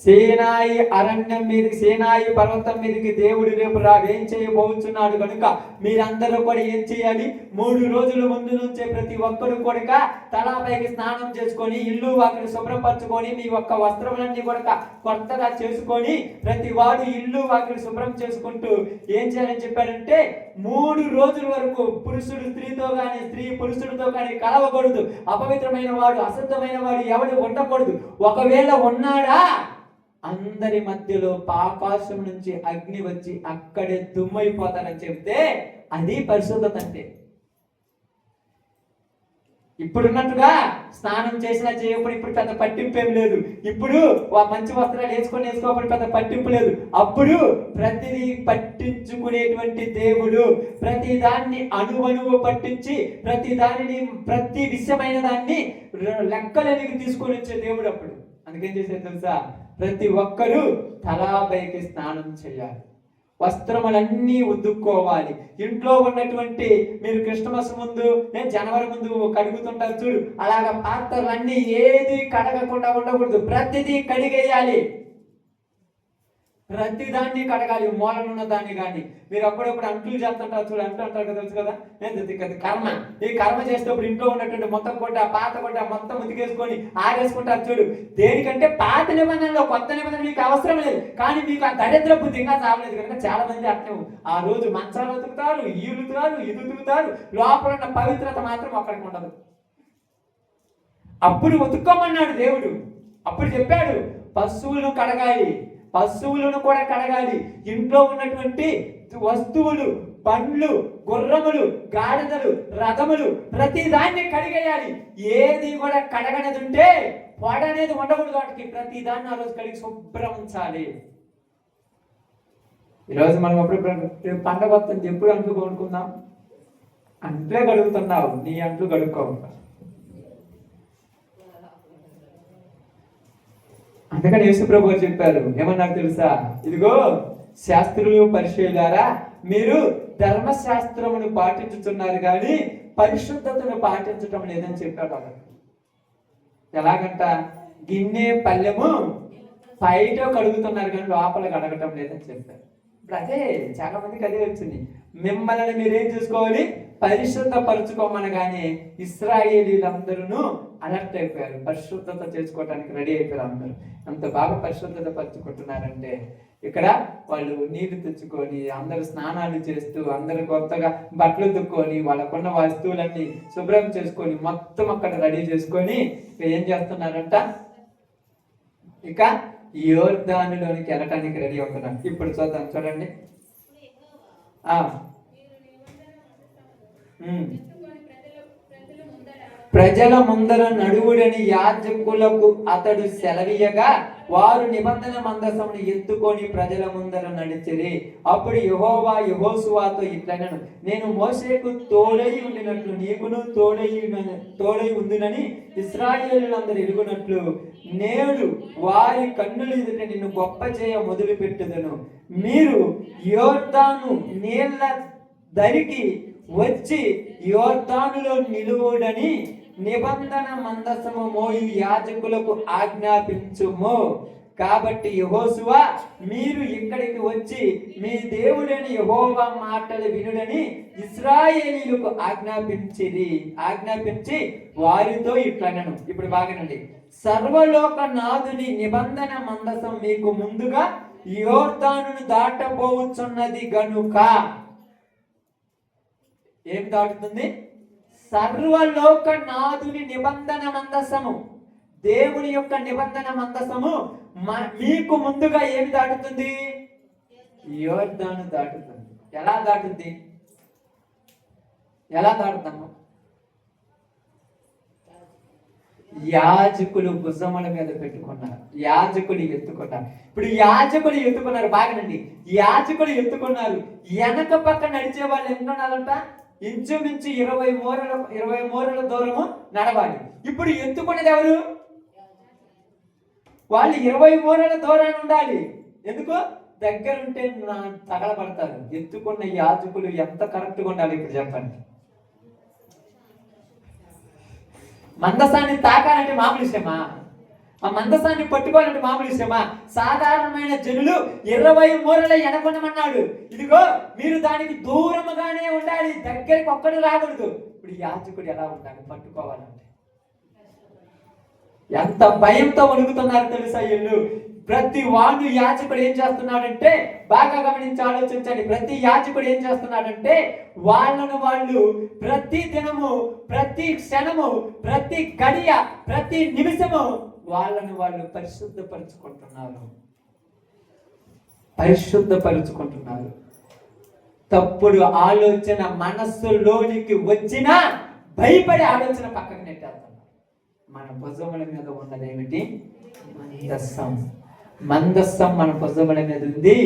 సేనాయి అరణ్యం మీదకి, సేనాయి పర్వతం మీదకి దేవుడు రేపు ఏం చేయబోతున్నాడు కనుక మీరందరూ కూడా ఏం చేయాలి? 3 రోజుల ముందు నుంచే ప్రతి ఒక్కరు కూడా తలాపైకి స్నానం చేసుకొని, ఇల్లు వాకిలి శుభ్రపరచుకొని, మీ ఒక్క వస్త్రములన్నీ కూడా కొత్తగా చేసుకొని, ప్రతి వాడు ఇల్లు వాకిలి శుభ్రం చేసుకుంటూ ఏం చేయాలని చెప్పాడంటే 3 రోజుల వరకు పురుషుడు స్త్రీతో కానీ, స్త్రీ పురుషుడితో కానీ కలవకూడదు. అపవిత్రమైన వాడు, అశుద్ధమైన వాడు ఎవడు ఉండకూడదు. ఒకవేళ ఉన్నాడా అందరి మధ్యలో ఆకాశం నుంచి అగ్ని వచ్చి అక్కడే దుమ్మైపోతానని చెప్తే అది పరిశుద్ధత అంటే. ఇప్పుడున్నట్టుగా స్నానం చేసినా చేయకపోతే ఇప్పుడు పెద్ద పట్టింపు ఏం లేదు. ఇప్పుడు మంచి వస్త్రాలు వేసుకోకపోతే పెద్ద పట్టింపు లేదు. అప్పుడు ప్రతిదీ పట్టించుకునేటువంటి దేవుడు, ప్రతి దాన్ని అణువణువు పట్టించి ప్రతి దానిని, ప్రతి విషయమైన దాన్ని లెక్కలనికి తీసుకొని వచ్చే దేవుడు అప్పుడు. అందుకేం చేసేది తెలుసా? ప్రతి ఒక్కరూ తలాపైకి స్నానం చేయాలి, వస్త్రములన్నీ ఉతుక్కోవాలి. ఇంట్లో ఉన్నటువంటి మీరు క్రిస్మస్ ముందు, నేను జనవరి ముందు కడుగుతుంటారు చూడు, అలాగా పాత్రలన్నీ ఏది కడగకుండా ఉండకూడదు. ప్రతిదీ కడిగేయాలి, ప్రతి దాన్ని కడగాలి. మూలనున్న దాన్ని కానీ మీరు అప్పుడప్పుడు అంట్లు చేస్తుంటారు చూడు, అంటూ అంటారు కదా, తెలుసు కదా. కర్మ, ఈ కర్మ చేసేటప్పుడు ఇంట్లో ఉన్నటువంటి మొత్తం కొట్ట, పాత కొట్ట మొత్తం ఉతికేసుకొని ఆరేసుకుంటారు చూడు. దేనికంటే పాత నిబంధనలో, కొత్త నిబంధన మీకు అవసరం లేదు. కానీ మీకు ఆ దరిద్ర బుద్ధి ఇంకా చావలేదు కనుక చాలా మంది అర్థం ఆ రోజు మంచాలు ఉతుకుతారు, ఈ ఉతుకుతారు, ఇది ఉతుకుతారు, లోపల ఉన్న పవిత్రత మాత్రం అక్కడికి ఉండదు. అప్పుడు ఉతుక్కోమన్నాడు దేవుడు. అప్పుడు చెప్పాడు పశువులను కడగాలి, పశువులను కూడా కడగాలి. ఇంట్లో ఉన్నటువంటి వస్తువులు, బండ్లు, గుర్రములు, గాడిదలు, రథములు, ప్రతి దాన్ని కడిగేయాలి. ఏది కూడా కడగనది ఉంటే పొడ అనేది ఉండకూడదు. వాటికి ప్రతి దాన్ని ఆ రోజు కడిగి శుభ్రం ఉంచాలి. ఈరోజు మనం అప్పుడు పండగ వస్తుంది, ఎప్పుడు అంట్లు కొనుక్కుందాం, అంట్లే కడుగుతున్నావు, నీ అంట్లు కడుక్కోవు. అందుకని యేసుప్రభు చెప్పారు, ఏమన్నారు తెలుసా? ఇదిగో శాస్త్రులు పరిచయులారా, మీరు ధర్మశాస్త్రమును పాటించుతున్నారు కానీ పరిశుద్ధతను పాటించటం లేదని చెప్పాడు. ఎలాగంట? గిన్నె పల్లెము బయట కడుగుతున్నారు కానీ లోపల కడగటం లేదని చెప్పారు. ఇప్పుడు అదే చాలా మందికి అదే వచ్చింది. మిమ్మల్ని మీరేం చేసుకోవాలి? పరిశుద్ధ పరుచుకోమనగానే ఇశ్రాయేలీలందరూ అలర్ట్ అయిపోయారు, పరిశుద్ధత చేసుకోవడానికి రెడీ అయిపోయారు. అందరూ అంత బాగా పరిశుద్ధత పరుచుకుంటున్నారంటే ఇక్కడ వాళ్ళు నీళ్లు తెచ్చుకొని, అందరూ స్నానాలు చేస్తూ, అందరూ కొత్తగా బట్టలు తుక్కొని, వాళ్ళకున్న వస్తువులన్నీ శుభ్రం చేసుకొని, మొత్తం అక్కడ రెడీ చేసుకొని ఏం చేస్తున్నారంట? ఇక యోర్దానులోనికి వెళ్ళటానికి రెడీ అవుతున్నారు. ఇప్పుడు చూద్దాం, చూడండి. ప్రజల ముందర నడువుడని యాజకులకు అతడు సెలవీయగా వారు నిబంధన మందసమును ఎత్తుకొని ప్రజల ముందర నడిచిరి. అప్పుడు యెహోవా యెహోషువతో ఇట్లనెను, నేను మోషేకు తోడై ఉండినట్లు నీకును తోడై ఉందునని ఇశ్రాయేలులందరూ ఎరుగునట్లు నేడు వారి కన్నుల ఎదుట నిన్ను గొప్ప చేయ మొదలు పెట్టుదను. మీరు యోర్దాను నీళ్ల దరికి వచ్చి యోర్దానులో నిలువుడని నిబంధన మందసము మోయు యాజకులకు ఆజ్ఞాపించుము. కాబట్టి యెహోషువ, మీరు ఇక్కడికి వచ్చి మీ దేవుడైన యెహోవా మాటలు వినుడని ఇశ్రాయేలీయులకు ఆజ్ఞాపించి వారితో ఇట్లనెను. ఇప్పుడు బాగానండి. సర్వలోక నాథుని నిబంధన మందసం మీకు ముందుగా యోర్దానును దాటబోచున్నది గనుక. ఏం దాటుతుంది? సర్వలోక నాథుని నిబంధన మందసము, దేవుని యొక్క నిబంధన మందసము మీకు ముందుగా ఏమి దాటుతుంది? యోర్దాను దాటుతుంది. ఎలా దాటుద్ది? ఎలా దాటుతాము? యాజకులు భుజముల మీద పెట్టుకున్నారు, యాజకులు ఎత్తుకున్నారు. ఇప్పుడు యాజకులు ఎత్తుకున్నారు, బాగానండి. యాజకులు ఎత్తుకున్నారు. వెనక పక్క నడిచే వాళ్ళు ఎంత ఉండాలంట? ఇంచుమించు 20 మూరల దూరము నడవాలి. ఇప్పుడు ఎత్తుకునేది ఎవరు? వాళ్ళు 20 మూరల దూరాన్ని ఉండాలి. ఎందుకు? దగ్గరుంటే తగలబడతారు. ఎత్తుకున్న యాజకులు ఎంత కరెక్ట్గా ఉండాలి ఇప్పుడు చెప్పండి. మందసాన్ని తాకాలంటే మామూలు విషయమా? ఆ మందసాన్ని పట్టుకోవాలంటే మామూలు విషయమా? సాధారణమైన జనులు 20 మూరల ఎనకొనమన్నాడు. ఇదిగో మీరు దానికి దూరముగానే ఉండాలి, దగ్గరికి ఒక్కడు రాకూడదు. ఇప్పుడు యాజకుడు ఎలా ఉండాలి పట్టుకోవాలంటే? ఎంత భయంతో వణుకుతున్నారు తెలుసా వీళ్ళు. ప్రతి వాడు యాజకుడు ఏం చేస్తున్నాడంటే, బాగా గమనించి ఆలోచించండి, ప్రతి యాజకుడు ఏం చేస్తున్నాడంటే వాళ్ళు ప్రతి దినము, ప్రతి క్షణము, ప్రతి గడియ, ప్రతి నిమిషము వాళ్ళు పరిశుద్ధపరుచుకుంటున్నారు. తప్పుడు ఆలోచన మనస్సులోనికి వచ్చినా భయపడే ఆలోచన పక్కకు నెట్టేస్తున్నారు. మన భుజముల మీద ఉన్నదేమిటి? మందస్సం మన భుజముల మీద ఉంది.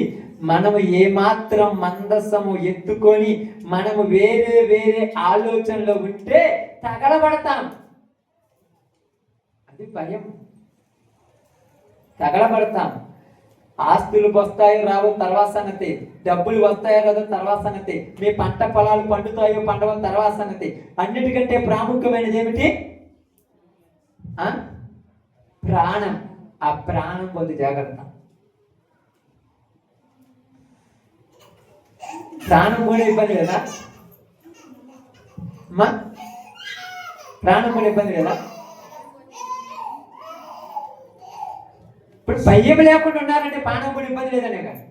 మనము ఏమాత్రం మందస్సము ఎత్తుకొని మనము వేరే వేరే ఆలోచనలో ఉంటే తగలబడతాం. అది భయం. తగలబడతాం. ఆస్తులు వస్తాయో రావో తర్వాత సంగతి, డబ్బులు వస్తాయో రాదో తర్వాత సంగతి, మీ పంట పొలాలు పండుతాయో పండవో తర్వాత సంగతి. అన్నిటికంటే ప్రాముఖ్యమైనది ఏమిటి? ప్రాణం. ఆ ప్రాణం కొద్ది జాగ్రత్త. ప్రాణం కూడా ఇబ్బంది కదా అమ్మా? ప్రాణం కూడా ఇబ్బంది కదా. ఇప్పుడు భయం లేకుండా ఉన్నారంటే ప్రాణం కూడా ఇబ్బంది లేదనే కదా.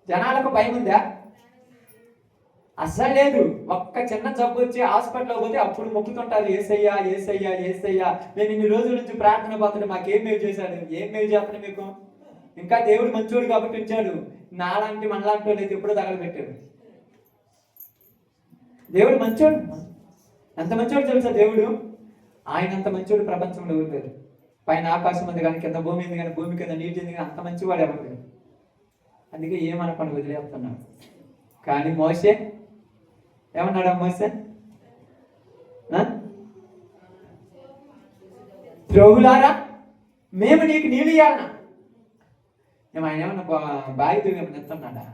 జనాలకు భయం ఉందా? అస్సలు లేదు. ఒక్క చిన్న జబ్బు వచ్చి హాస్పిటల్లో పోతే అప్పుడు మొక్కుతుంటారు, ఏసయ్యా ఏసయ్యా ఏసయ్యా, నేను ఇన్ని రోజుల నుంచి ప్రార్థన పోతుంటే మాకేం మేలు చేశాడు. ఏం మేలు చేస్తాను మీకు? ఇంకా దేవుడు మంచోడు కాబట్టి ఉంచాడు. నాలాంటి మనలాంటి వాళ్ళు అయితే ఎప్పుడో తగలబెట్టాడు. దేవుడు మంచోడు. ఎంత మంచోడు తెలుసా దేవుడు? ఆయన అంత మంచోడు ప్రపంచంలో ఎవరు లేరు. పైన ఆకాశం ఉంది కానీ, కింద భూమి ఉంది కానీ, భూమి కింద నీటి ఉంది కానీ, అంత మంచివాడు ఎవరు లేరు. అందుకే ఏమనుకోండి వదిలేస్తున్నాడు. కానీ మోసే ఏమన్నాడు? మోసే ద్రోహులారా మేము నీకు నీళ్ళు ఇవ్వాలన్నా? ఆయన ఏమన్నా బాధ్యత ఏమన్నా ఎత్తున్నాడా?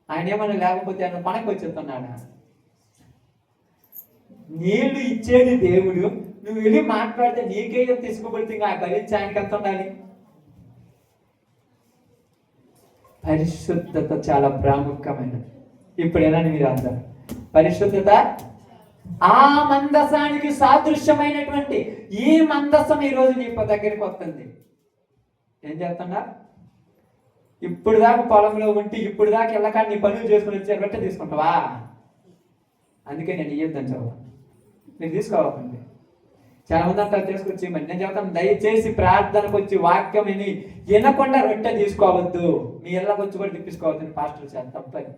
ఆయన ఏమన్నా లేకపోతే ఆయన పనకు వచ్చేస్తున్నాడా? నీళ్లు ఇచ్చేది దేవుడు. నువ్వు వెళ్ళి మాట్లాడితే నీకేం తీసుకోబడితే ఇంకా భరించి ఆయనకి ఎంత ఉండాలి? పరిశుద్ధత చాలా ప్రాముఖ్యమైనది. ఇప్పుడు ఏనని మీరు అంటారు? పరిశుద్ధత ఆ మందసానికి సాదృశ్యమైనటువంటి ఈ మందసం ఈరోజు నీ దగ్గరికి వస్తుంది. ఏం చేస్తున్నా? ఇప్పుడు దాకా పొలంలో ఉంటే ఇప్పుడు దాకా వెళ్ళకాడ నీ పనులు చేసుకుని వచ్చే రొట్టె తీసుకుంటావా? అందుకే నేను ఇయ్యొద్దని చదువుతాను. మీరు తీసుకోవాలండి. చాలా మంది అంటారు తీసుకొచ్చి, మరి నేను చెబుతాను, దయచేసి ప్రార్థనకు వచ్చి వాక్యం వినకుండా రొట్టె తీసుకోవద్దు, మీ ఇళ్ళకి వచ్చి కూడా తిప్పించుకోవద్దు. పాస్టర్ చాలా తప్పని.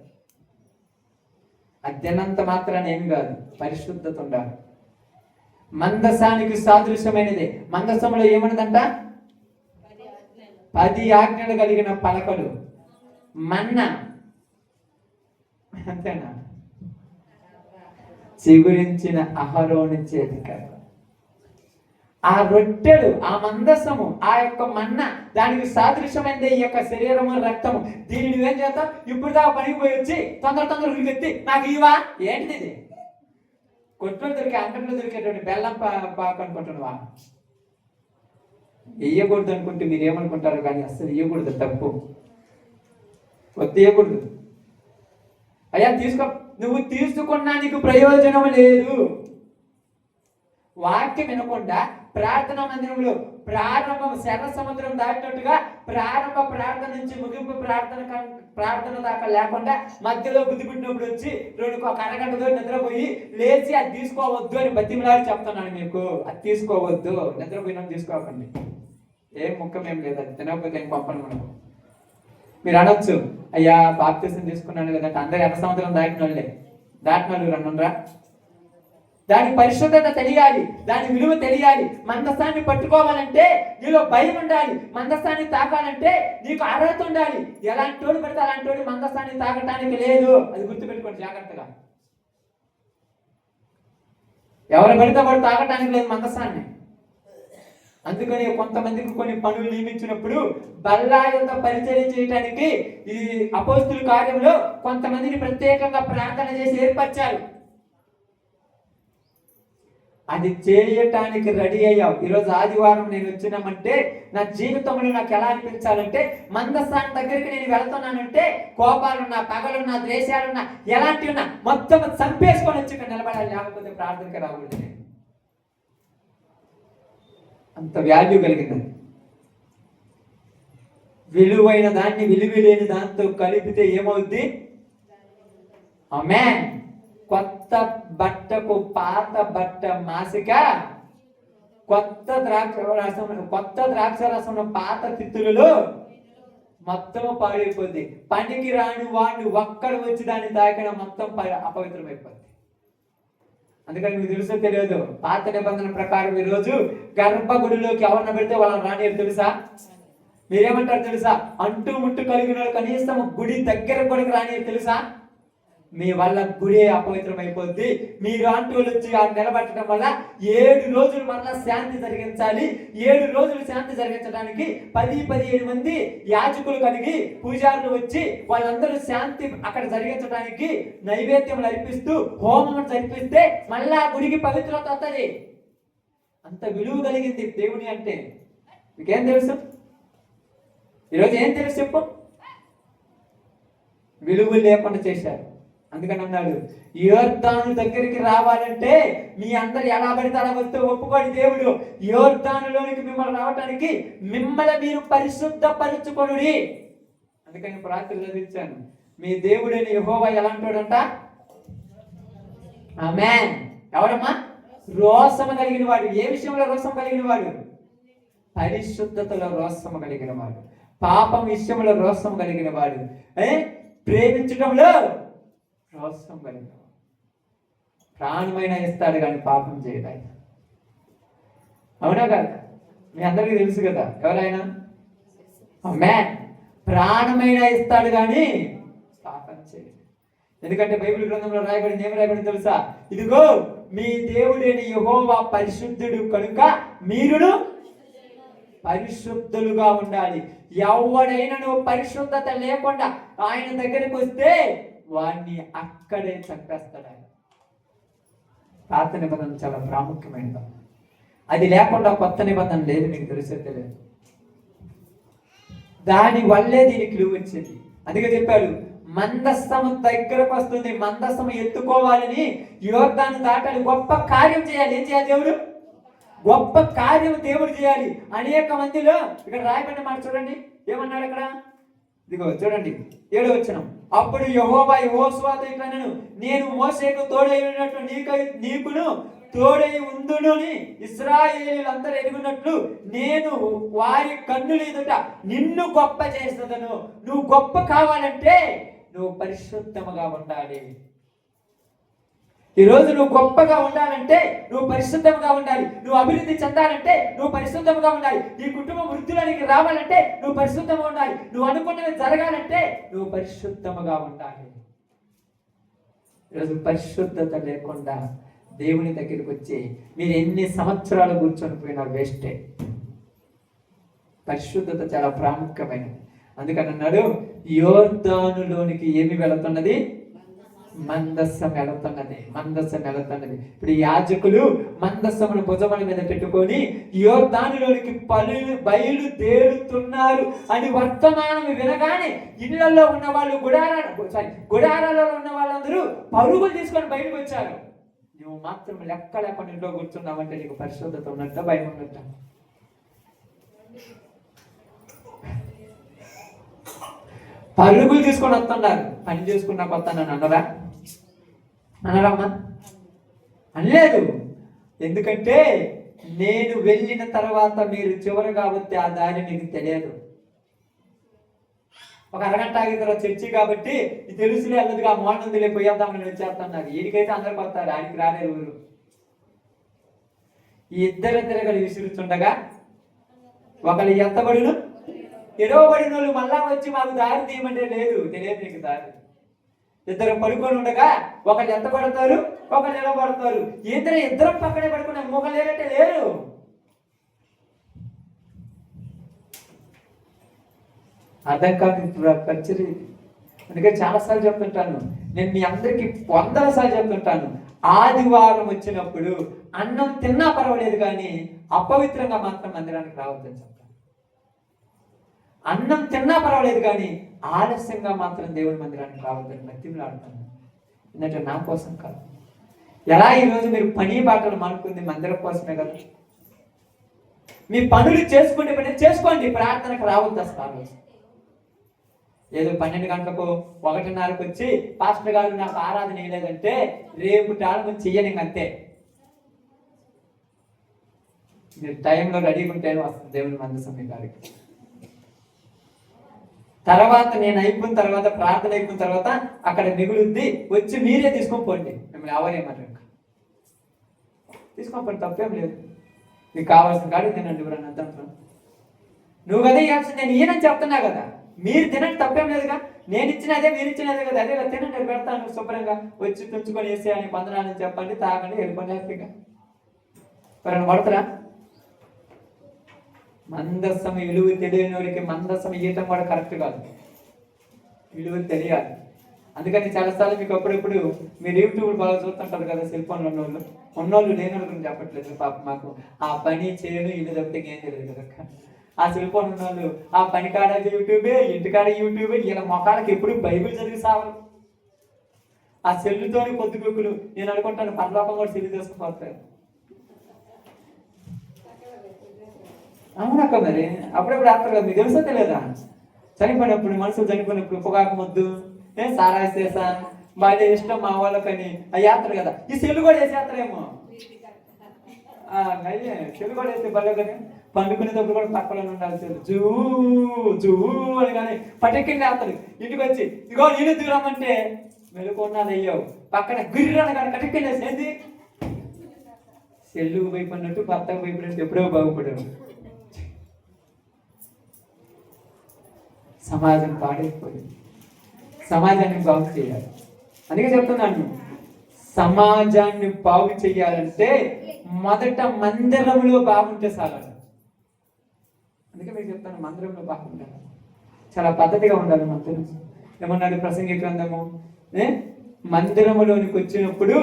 అధ్యనంత మాత్రాన్ని ఏమి కాదు, పరిశుద్ధత ఉండాలి. మందసానికి సాదృశ్యమైనది. మందసంలో ఏమన్నదంట? 10 ఆజ్ఞలు కలిగిన పలకలు, మన్నా, అంతేనా? చిగురించిన అహరోను చేతికర్ర. ఆ రొట్టెలు, ఆ మందసము, ఆ యొక్క మన్న, దానికి సాదృశ్యమైనది ఈ యొక్క శరీరము, రక్తము. దీన్ని నువ్వేం చేస్తావు? ఇప్పుడు దాకా పనికి పోయి వచ్చి తొందర ఉరికెత్తి నాకు ఇవా? ఏంటిది ఇది? కొట్టులో దొరికే, అంగట్లో దొరికేటువంటి బెల్లం పాకు అనుకుంటున్నావా? ఇయ్యకూడదు అనుకుంటే మీరు ఏమనుకుంటారు, కానీ అస్సలు ఇయ్యకూడదు, తప్పు. ఇయ్యకూడదు. అయ్యా తీసుకో, నువ్వు తీసుకున్నా నీకు ప్రయోజనం లేదు. వాక్యం వినకుండా ప్రార్థన మందిరంలో ప్రారంభం శర సముద్రం దాటినట్టుగా ప్రారంభ ప్రార్థన నుంచి ముగింపు ప్రార్థన దాకా లేకుండా మధ్యలో బుద్ధి పుట్టినప్పుడు వచ్చి ఒక అరగంటతో నిద్రపోయి లేచి అది తీసుకోవద్దు అని బతిమలాడి చెప్తున్నాను మీకు. అది తీసుకోవద్దు, నిద్రపోయినా తీసుకోకండి. ఏం ముఖ్యం ఏం లేదు, అది తినకపోతే ఏం పంపను మనం. మీరు అనొచ్చు, అయ్యా బాప్తిసం తీసుకున్నాను కదంటే అందరు ఎర్ర సముద్రం దాటిన వాళ్ళే, దాటిన వాళ్ళు రన్నురా. దాని పరిశుద్ధత తెలియాలి, దాని విలువ తెలియాలి. మందస్థాన్ని పట్టుకోవాలంటే నీలో భయం ఉండాలి. మందస్థాన్ని తాకాలంటే నీకు అర్హత ఉండాలి. ఎలాంటి తోడు పెడితే అలాంటి తోడు మందస్థాన్ని తాకటానికి లేదు. అది గుర్తుపెట్టుకోండి జాగ్రత్తగా. ఎవరు పడితే వాడు తాకటానికి లేదు మందస్థాన్ని. అందుకని కొంతమందికి కొన్ని పనులు నియమించినప్పుడు బల్లా యొక్క పరిచర్య చేయడానికి ఈ అపోస్తుల కార్యంలో కొంతమందిని ప్రత్యేకంగా ప్రార్థన చేసి ఏర్పరిచారు. అది చేయటానికి రెడీ అయ్యావు. ఈరోజు ఆదివారం నేను వచ్చినామంటే నా జీవితంలో నాకు ఎలా అనిపించాలంటే, మందస్థానం దగ్గరికి నేను వెళ్తున్నానంటే కోపాలున్నా, పగలున్నా, ద్వేషాలున్నా, ఎలాంటివి ఉన్నా మొత్తం చంపేసుకొని వచ్చి ఇక్కడ నిలబడాలి, లేకపోతే ప్రార్థనకి రాకూడదు. నేను అంత వాల్యూ కలిగింది. విలువైన దాన్ని విలువలేని దాంతో కలిపితే ఏమవుద్ది? ఆమేన్. కొత్త బట్టకు పాత బట్ట మాసిక, కొత్త ద్రాక్ష రసం పాత తిత్తులలో మొత్తం పాడైపోద్ది. పనికి రాని వాడిని ఒక్కడు వచ్చి దాన్ని తాకిన మొత్తం అపవిత్రమైపోద్ది. అందుకని మీకు తెలుసో తెలియదు, పాత నిబంధన ప్రకారం ఈరోజు గర్భగుడిలోకి ఎవరిని పెడితే వాళ్ళని రానియరు. తెలుసా? మీరేమంటారు తెలుసా? అంటూ ముట్టు కలిగిన కనీసం గుడి దగ్గర కూడా రానియరు. తెలుసా? మీ వల్ల గుడి అపవిత్రమైపోద్ది. మీరు అంటూలు వచ్చి నిలబెట్టడం వల్ల 7 రోజులు మరలా శాంతి జరిగించాలి. 7 రోజులు శాంతి జరిగించడానికి 10-15 మంది యాజకులు కలిగి పూజారులు వచ్చి వాళ్ళందరూ శాంతి అక్కడ జరిగించడానికి నైవేద్యం అర్పిస్తూ హోమం జరిపిస్తే మళ్ళా గుడికి పవిత్రత వస్తుంది. అంత విలువ కలిగింది దేవుని అంటే. మీకేం తెలుసు? ఈరోజు ఏం తెలుసు చెప్పు? విలువ లేకుండా చేశారు. అందుకని అన్నాడు, యోర్దాను దగ్గరికి రావాలంటే మీ అందరు ఎలా పడితే అలా వస్తే ఒప్పుకోండి. దేవుడు యోర్దానులోనికి మిమ్మల్ని రావటానికి మిమ్మల్ని మీరు పరిశుద్ధపరుచుకొనుడి. అందుకని ప్రార్థన చదివించాను, మీ దేవుడైన యెహోవా ఎలా అంటాడంట? ఆమేన్. ఎవరమ్మా? రోషము కలిగిన వాడు. ఏ విషయంలో రోషం కలిగిన వాడు? పరిశుద్ధతలో రోషము కలిగిన వాడు. పాపం విషయంలో రోషం కలిగిన వాడు. ప్రేమించడంలో రోషం కలిగిన వాడు. ప్రాణమైన ఇస్తాడు కానీ పాపం చేయడానికి. అవునా కదా? మీ అందరికీ తెలుసు కదా ఎవరైనా. ఆమేన్. ప్రాణమైన ఇస్తాడు కానీ పాపం చేయడు. ఎందుకంటే బైబిల్ గ్రంథంలో రాయబడింది, ఏమి రాయబడింది తెలుసా? ఇదిగో మీ దేవుడైన యెహోవా పరిశుద్ధుడు కనుక మీరును పరిశుద్ధులుగా ఉండాలి. ఎవడైనా నువ్వు పరిశుద్ధత లేకుండా ఆయన దగ్గరికి వస్తే వాడిని అక్కడే చంపేస్తాడు ఆయన. పాత నిబంధన చాలా ప్రాముఖ్యమైనది. అది లేకుండా కొత్త నిబంధన లేదు. మీకు తెలిసే తెలియదు. దాని వల్లే దీనికి విలువ వచ్చింది. అందుకే చెప్పాడు, మందస్థము దగ్గరకు వస్తుంది, మందస్థము ఎత్తుకోవాలని యోర్దాను దాటాలి, గొప్ప కార్యం చేయాలి. ఏం చేయాలి? దేవుడు గొప్ప కార్యం దేవుడు చేయాలి. అనేక మందిలో ఇక్కడ రాయబడిన మాట చూడండి, ఏమన్నాడు అక్కడ? ఇదిగో చూడండి 7వ వచనం. అప్పుడు యెహోవా యెహోషువతో ఇట్లనెను, నేను మోషేకు తోడై ఉన్నట్లు నీకును తోడై ఉందును అని ఇశ్రాయేలీయులందరూ ఎరుగునట్లు నేను వారి కన్నుల ఎదుట నిన్ను గొప్ప చేసేదను. నువ్వు గొప్ప కావాలంటే నువ్వు పరిశుద్ధముగా ఉండాలి. ఈరోజు నువ్వు గొప్పగా ఉండాలంటే నువ్వు పరిశుద్ధంగా ఉండాలి. నువ్వు అభివృద్ధి చెందాలంటే నువ్వు పరిశుద్ధంగా ఉండాలి. నీ కుటుంబం వృద్ధిలోనికి రావాలంటే నువ్వు పరిశుద్ధంగా ఉండాలి. నువ్వు అనుకున్నది జరగాలంటే నువ్వు పరిశుద్ధముగా ఉండాలి. ఈరోజు పరిశుద్ధత లేకుండా దేవుని దగ్గరికి వచ్చి మీరు ఎన్ని సంవత్సరాలు కూర్చొని పోయినా వేస్టే. పరిశుద్ధత చాలా ప్రాముఖ్యమైనది. అందుకని అన్నాడు, యోర్దానులోనికి ఏమి వెళుతున్నది? మందస్సం వెళుతున్నది. మందస్సం వెళుతున్నది. ఇప్పుడు యాజకులు మందస్సమును భుజముల మీద పెట్టుకొని యోర్దానులోనికి బయలుదేరుతున్నారు అని వర్తమానం వినగానే ఇళ్లలో ఉన్న వాళ్ళు గుడారాలలో ఉన్న వాళ్ళందరూ పరుగులు తీసుకొని బయటకు వచ్చారు. నువ్వు మాత్రం లెక్క లేకుండా ఇంట్లో కూర్చున్నావంటే నీకు పరిశుద్ధత ఉన్నట్ట, భయం ఉన్నట్ట? పరుగులు తీసుకొని వస్తున్నారు. పని చేసుకున్నా వస్తానని అన్నరా? అనరమ్మా? అనలేదు. ఎందుకంటే నేను వెళ్ళిన తర్వాత మీరు చివరిగా వస్తే ఆ దారి మీకు తెలియదు. ఒక అరగంట ఆగిన తర్వాత చర్చి కాబట్టి ఇది తెలుసులే అన్నదిగా మోనందులే పోయేద్దామని వచ్చేస్తున్నారు. ఈడికైతే అందరికి వస్తారు, ఆయనకి రాలేరు ఊరు. ఈ ఇద్దరిద్దరు విసురుతుండగా ఒకళ్ళు ఎత్తబడును, ఎడవబడిన వాళ్ళు మళ్ళా వచ్చి మాకు దారి తీయమంటే లేదు, తెలియదు నీకు దారి. ఇద్దరు పడుకొని ఉండగా ఒకళ్ళు ఎత్తబడతారు, ఒకళ్ళు నిలబడతారు. ఇద్దరం పక్కనే పడుకున్నారు, మొగలు లేరంటే లేరు. అర్థం కాదు కల్చర్. అందుకే చాలాసార్లు చెప్తుంటాను, నేను మీ అందరికి 100 సార్లు చెప్తుంటాను, ఆదివారం వచ్చినప్పుడు అన్నం తిన్నా పర్వాలేదు కానీ అపవిత్రంగా మాత్రం మందిరానికి రావద్దని చెప్తాను. అన్నం తిన్నా పర్వాలేదు కానీ ఆలస్యంగా మాత్రం దేవుడి మందిరానికి రావద్దని మధ్యలో ఆడుతాను. ఎందుకంటే నా కోసం కాదు. ఎలా ఈరోజు మీరు పని బాటలు మానుకుంది మందిరం కోసమే కదా. మీ పనులు చేసుకుంటే పని చేసుకోండి, ప్రార్థనకు రావద్దు అసలు. ఆ రోజు ఏదో 12 గంటలకు 1:30కు వచ్చి పాస్టర్ గారు నాకు ఆరాధన వేయలేదంటే రేపు టాళం చెయ్యని అంతే. మీరు టైంలో రెడీగా ఉంటేనే వస్తుంది దేవుని మందసం మీ గారికి. తర్వాత నేను అయిపోయిన తర్వాత, ప్రార్థన అయిపోయిన తర్వాత అక్కడ మిగులుద్ది, వచ్చి మీరే తీసుకొని పోండి. మిమ్మల్ని ఎవరేమన్నారు తీసుకొని పోండి, తప్పేం లేదు. మీకు కావాల్సిన కాదు తినండి. ఎవరన్నా అర్థం నువ్వు కదా ఇవ్వాల్సింది, నేను ఈయనని చెప్తున్నా కదా. మీరు తినండి, తప్పేం లేదుగా. నేను ఇచ్చినదే మీరు ఇచ్చినదే కదా. అదే తినండి, పెడతాను శుభ్రంగా. వచ్చి తుంచుకొని వేసేయని వందనాలని చెప్పండి, తాగండి, వెళ్ళిపోండి హ్యాపీగా. ఎవరైనా పడతారా? మందస్సం విలువ తెలియని వారికి మందస్సం ఇవ్వటం కూడా కరెక్ట్ కాదు. విలువ తెలియాలి. అందుకని చాలాసార్లు మీకు అప్పుడప్పుడు మీరు యూట్యూబ్ బాగా చూస్తుంటారు కదా, సెల్ ఫోన్లో ఉన్నోళ్ళు లేని వాళ్ళ గురించి చెప్పట్లేదు. పాప మాకు ఆ పని చేయను ఇల్లు తప్పితే ఏం తెలియదు కదా. ఆ సెల్ ఫోన్ ఉన్నోళ్ళు ఆ పని కాడ యూట్యూబే, ఇంటికాడ యూట్యూబే, ఇలా మొఖాలకు ఎప్పుడు బైబిల్ చదివి సావరు. ఆ సెల్లుతోని పొద్దుగుకులు. నేను అనుకుంటాను పరలోకం కూడా సెల్లు తీసుకుపోతారు. అవునక్క, మరి అప్పుడప్పుడు ఆడతారు కదా. మీకు తెలుసా తెలియదా? చనిపోయినప్పుడు, మనుషులు చనిపోయినప్పుడు పొగాకు ముద్దు, సారా చేసా బాగా ఇష్టం మా వాళ్ళకని ఆ యాత్ర కదా. ఈ సెల్లు కూడా వేసే యాత్ర ఏమో అయ్యే. సెల్లు కూడా వేస్తే బల్ల కానీ పండుకునేటప్పుడు కూడా పక్కలో ఉండాలి. సెల్లు జూ జూ అని కానీ పట్టెక్కింది యాత్రలు. ఇంటికి వచ్చి ఇగో నేను దిగురామంటే మెలుకున్నాను అయ్యావు, పక్కన గుర్రాన్ని కానీ కట్టెక్కింది. ఏంది సెల్లుకు భయపడినట్టు భర్తకు భయపడినట్టు ఎప్పుడో బాగుపడారు. సమాజం పాడైపోయింది. సమాజాన్ని బాగు చేయాలి. అందుకే చెప్తున్నాను, సమాజాన్ని బాగు చేయాలంటే మొదట మందిరంలో బాగుంటే చాలండి. అందుకే మీకు చెప్తాను, మందిరంలో బాగుండాలి, చాలా పద్ధతిగా ఉండాలి. మందిరం ఏమన్నాడు ప్రసంగి గ్రంథము, మందిరములోనికి వచ్చినప్పుడు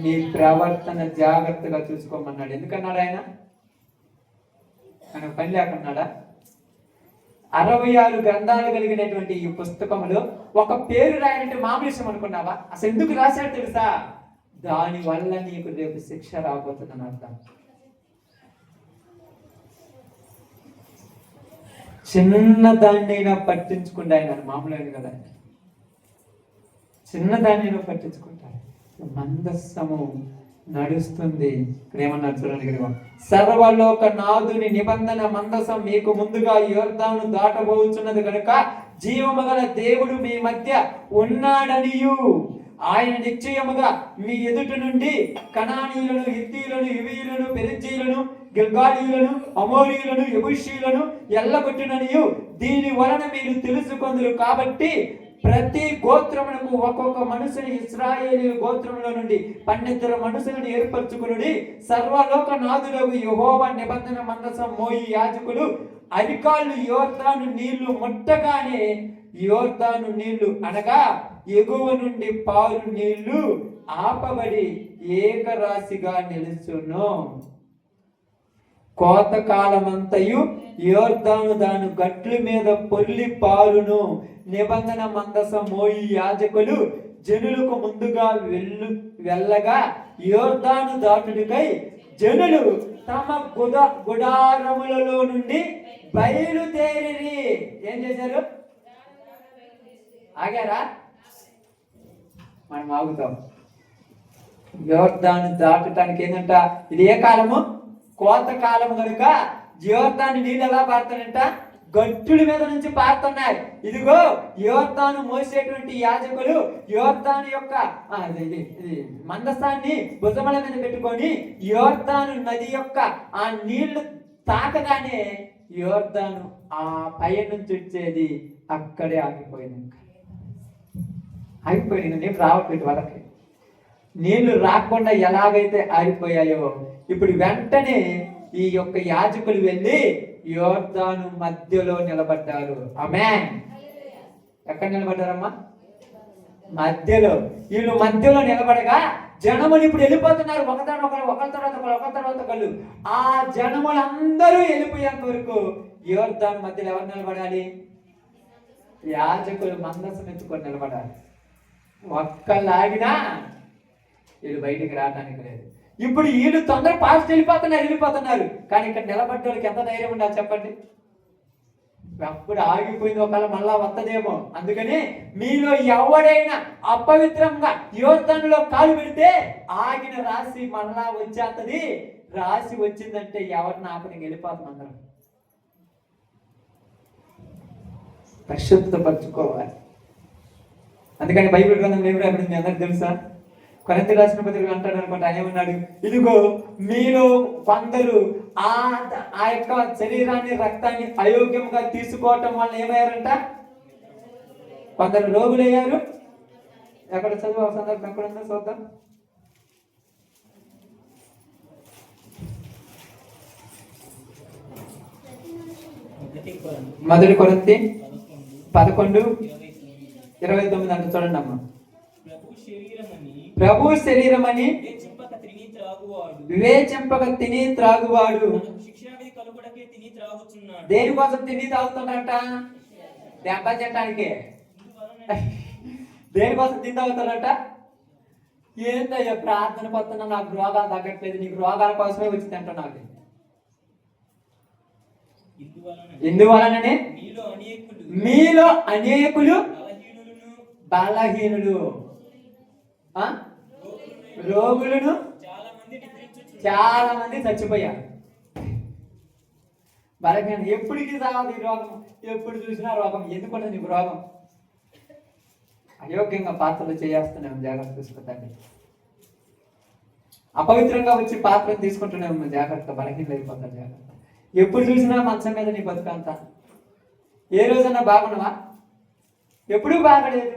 నీ ప్రవర్తన జాగ్రత్తగా చూసుకోమన్నాడు. ఎందుకన్నాడు ఆయన? ఆయన పని లేకున్నాడా? 66 గ్రంథాలు కలిగినటువంటి ఈ పుస్తకంలో ఒక పేరు రాయాలంటే మామూలు విషయం అనుకున్నావా? అసలు ఎందుకు రాశాడు తెలుసా? దాని వల్ల నీకు రేపు శిక్ష రాబోతుందని అర్థం. చిన్నదాన్నైనా పట్టించుకుంటా ఆయన, మామూలు కదా. చిన్నదాన్నైనా పట్టించుకుంటారు. మందస్సము నడుస్తుంది. ఇక్కడ ఏమన్నారు చూడండి, ఇక్కడ సర్వలోక నాథుని నిబంధన మందసం మీకు ముందుగా యోర్దాను దాటబోచున్నది కనుక జీవము గల దేవుడు మీ మధ్య ఉన్నాడనియు ఆయన నిశ్చయముగా మీ ఎదుట నుండి కనానీయులను, హిత్తీయులను, హివీయులను, పెరిజ్జీయులను, గిల్గాలీయులను, అమోరీయులను, యెబూసీయులను ఎల్లగొట్టుననియు దీని వలన మీరు తెలుసుకొందురు. కాబట్టి ప్రతి గోత్రమునకు ఒక్కొక్క మనుషుని ఇశ్రాయేలు గోత్రములో నుండి 12 మనుషులను ఏర్పరచుకుని సర్వలోక నాథులకు యెహోవా నిబంధన మందసం మోయి యాజకులు అరికాళ్ళు యోర్దాను నీళ్లు ముట్టగానే యోర్దాను నీళ్లు అనగా ఎగువ నుండి పాలు నీళ్లు ఆపబడి ఏకరాశిగా నిలుచును. కోతకాలమంతయు యోర్దాను దాని గట్ల మీద పొల్లి పాలును. నిబంధన మందసం మోయి యాజకులు జనులకు ముందుగా వెళ్ళగా యోర్దాను దాటుడికై జనులు తమ గుడారములలో నుండి బయలుదేరి ఏం చేశారు? ఆగారా? మనం ఆగుతాం. యోర్దాను దాటడానికి ఏంటంట? ఇది ఏ కాలము? కోత కాలం కనుక యోర్దాను నీళ్ళు ఎలా పారుతానంట? గట్టుల మీద నుంచి పారుతున్నాయి. ఇదిగో యోర్దాను మోసేటువంటి యాజకులు యోర్దాను యొక్క మందసాన్ని భుజముల మీద పెట్టుకొని యోర్దాను నది యొక్క ఆ నీళ్లు తాకగానే యోర్దాను ఆ పై నుంచి వచ్చేది అక్కడే ఆగిపోయింది. ఆగిపోయింది, నీళ్ళు రావట్లేదు వాళ్ళకి. నీళ్లు రాకుండా ఎలాగైతే ఆగిపోయాయో ఇప్పుడు వెంటనే ఈ యొక్క యాజకులు వెళ్ళి యోర్దాను మధ్యలో నిలబడ్డారు. ఆమేన్. ఎక్కడ నిలబడ్డారమ్మా? మధ్యలో. వీళ్ళు మధ్యలో నిలబడగా జనములు ఇప్పుడు వెళ్ళిపోతున్నారు, ఒకరి తర్వాత ఒకళ్ళు. ఆ జనములందరూ వెళ్ళిపోయేంత వరకు యోర్దాను మధ్యలో ఎవరు నిలబడాలి? యాజకులు మందసం ఎత్తుకొని నిలబడాలి. ఒక్కలాగినా వీళ్ళు బయటికి రావడానికి లేదు. ఇప్పుడు వీళ్ళు తొందర పాస్ట్ వెళ్ళిపోతున్నారు. కానీ ఇక్కడ నిలబడ్డోళ్ళకి ఎంత ధైర్యం ఉండాలి చెప్పండి? అప్పుడు ఆగిపోయింది, ఒకవేళ మళ్ళా వస్తదేమో. అందుకని మీలో ఎవడైనా అపవిత్రంగా యోర్దానులో కాలు పెడితే ఆగిన రాశి మళ్ళా వచ్చేస్తుంది. రాశి వచ్చిందంటే ఎవరిని ఆపని వెళ్ళిపోతాం అందరం. పరిశుద్ధపరచుకోవాలి. అందుకని బైబిల్ గ్రంథం ఏమి రాబడింది మీ అందరికి తెలుసా? కొరింథీ రాసిన పత్రికలో అంటాడు అనుకుంటా, ఆయన ఏమన్నాడు? ఇదిగో మీలో కొందరు ఆ యొక్క శరీరాన్ని, రక్తాన్ని అయోగ్యంగా తీసుకోవటం వల్ల ఏమయ్యారంట? కొందరు రోగులయ్యారు. ఎక్కడ చదువు ఆ సందర్భం ఎక్కడుందో చూద్దాం. మొదటి కొరింథీ 11:29 అంటే చూడండి అమ్మా. ప్రభు శరీరమని వివేచింపక తిని త్రాగువాడు. దేనికోసం తిని తాగుతున్నారట? దెబ్బ చెట్టానికి. దేనికోసం తిని తాగుతారట? ఏంటయ్యా ప్రార్థన పోతున్నా, నాకు రోగాలు తగ్గట్లేదు, నీకు రోగాల కోసమే వచ్చి తింటున్నావు. ఎందువలననే మీలో అనేకులు బలహీనులు, రోగులను చాలా మంది చచ్చిపోయారు. బలహీన ఎప్పటికీ సాగదు ఈ రోగం. ఎప్పుడు చూసినా రోగం. ఎందుకంటే నీకు రోగం? అయోగ్యంగా పాత్రలు చేస్తున్నాము, జాగ్రత్త తీసుకుంటాండి. అపవిత్రంగా వచ్చి పాత్రలు తీసుకుంటున్నాము, జాగ్రత్త. బలహీనలు అయిపోతారు, జాగ్రత్త. ఎప్పుడు చూసినా మంచం మీద నీ బతుకంతా. ఏ రోజన్నా బాగున్నావా? ఎప్పుడూ బాగలేదు.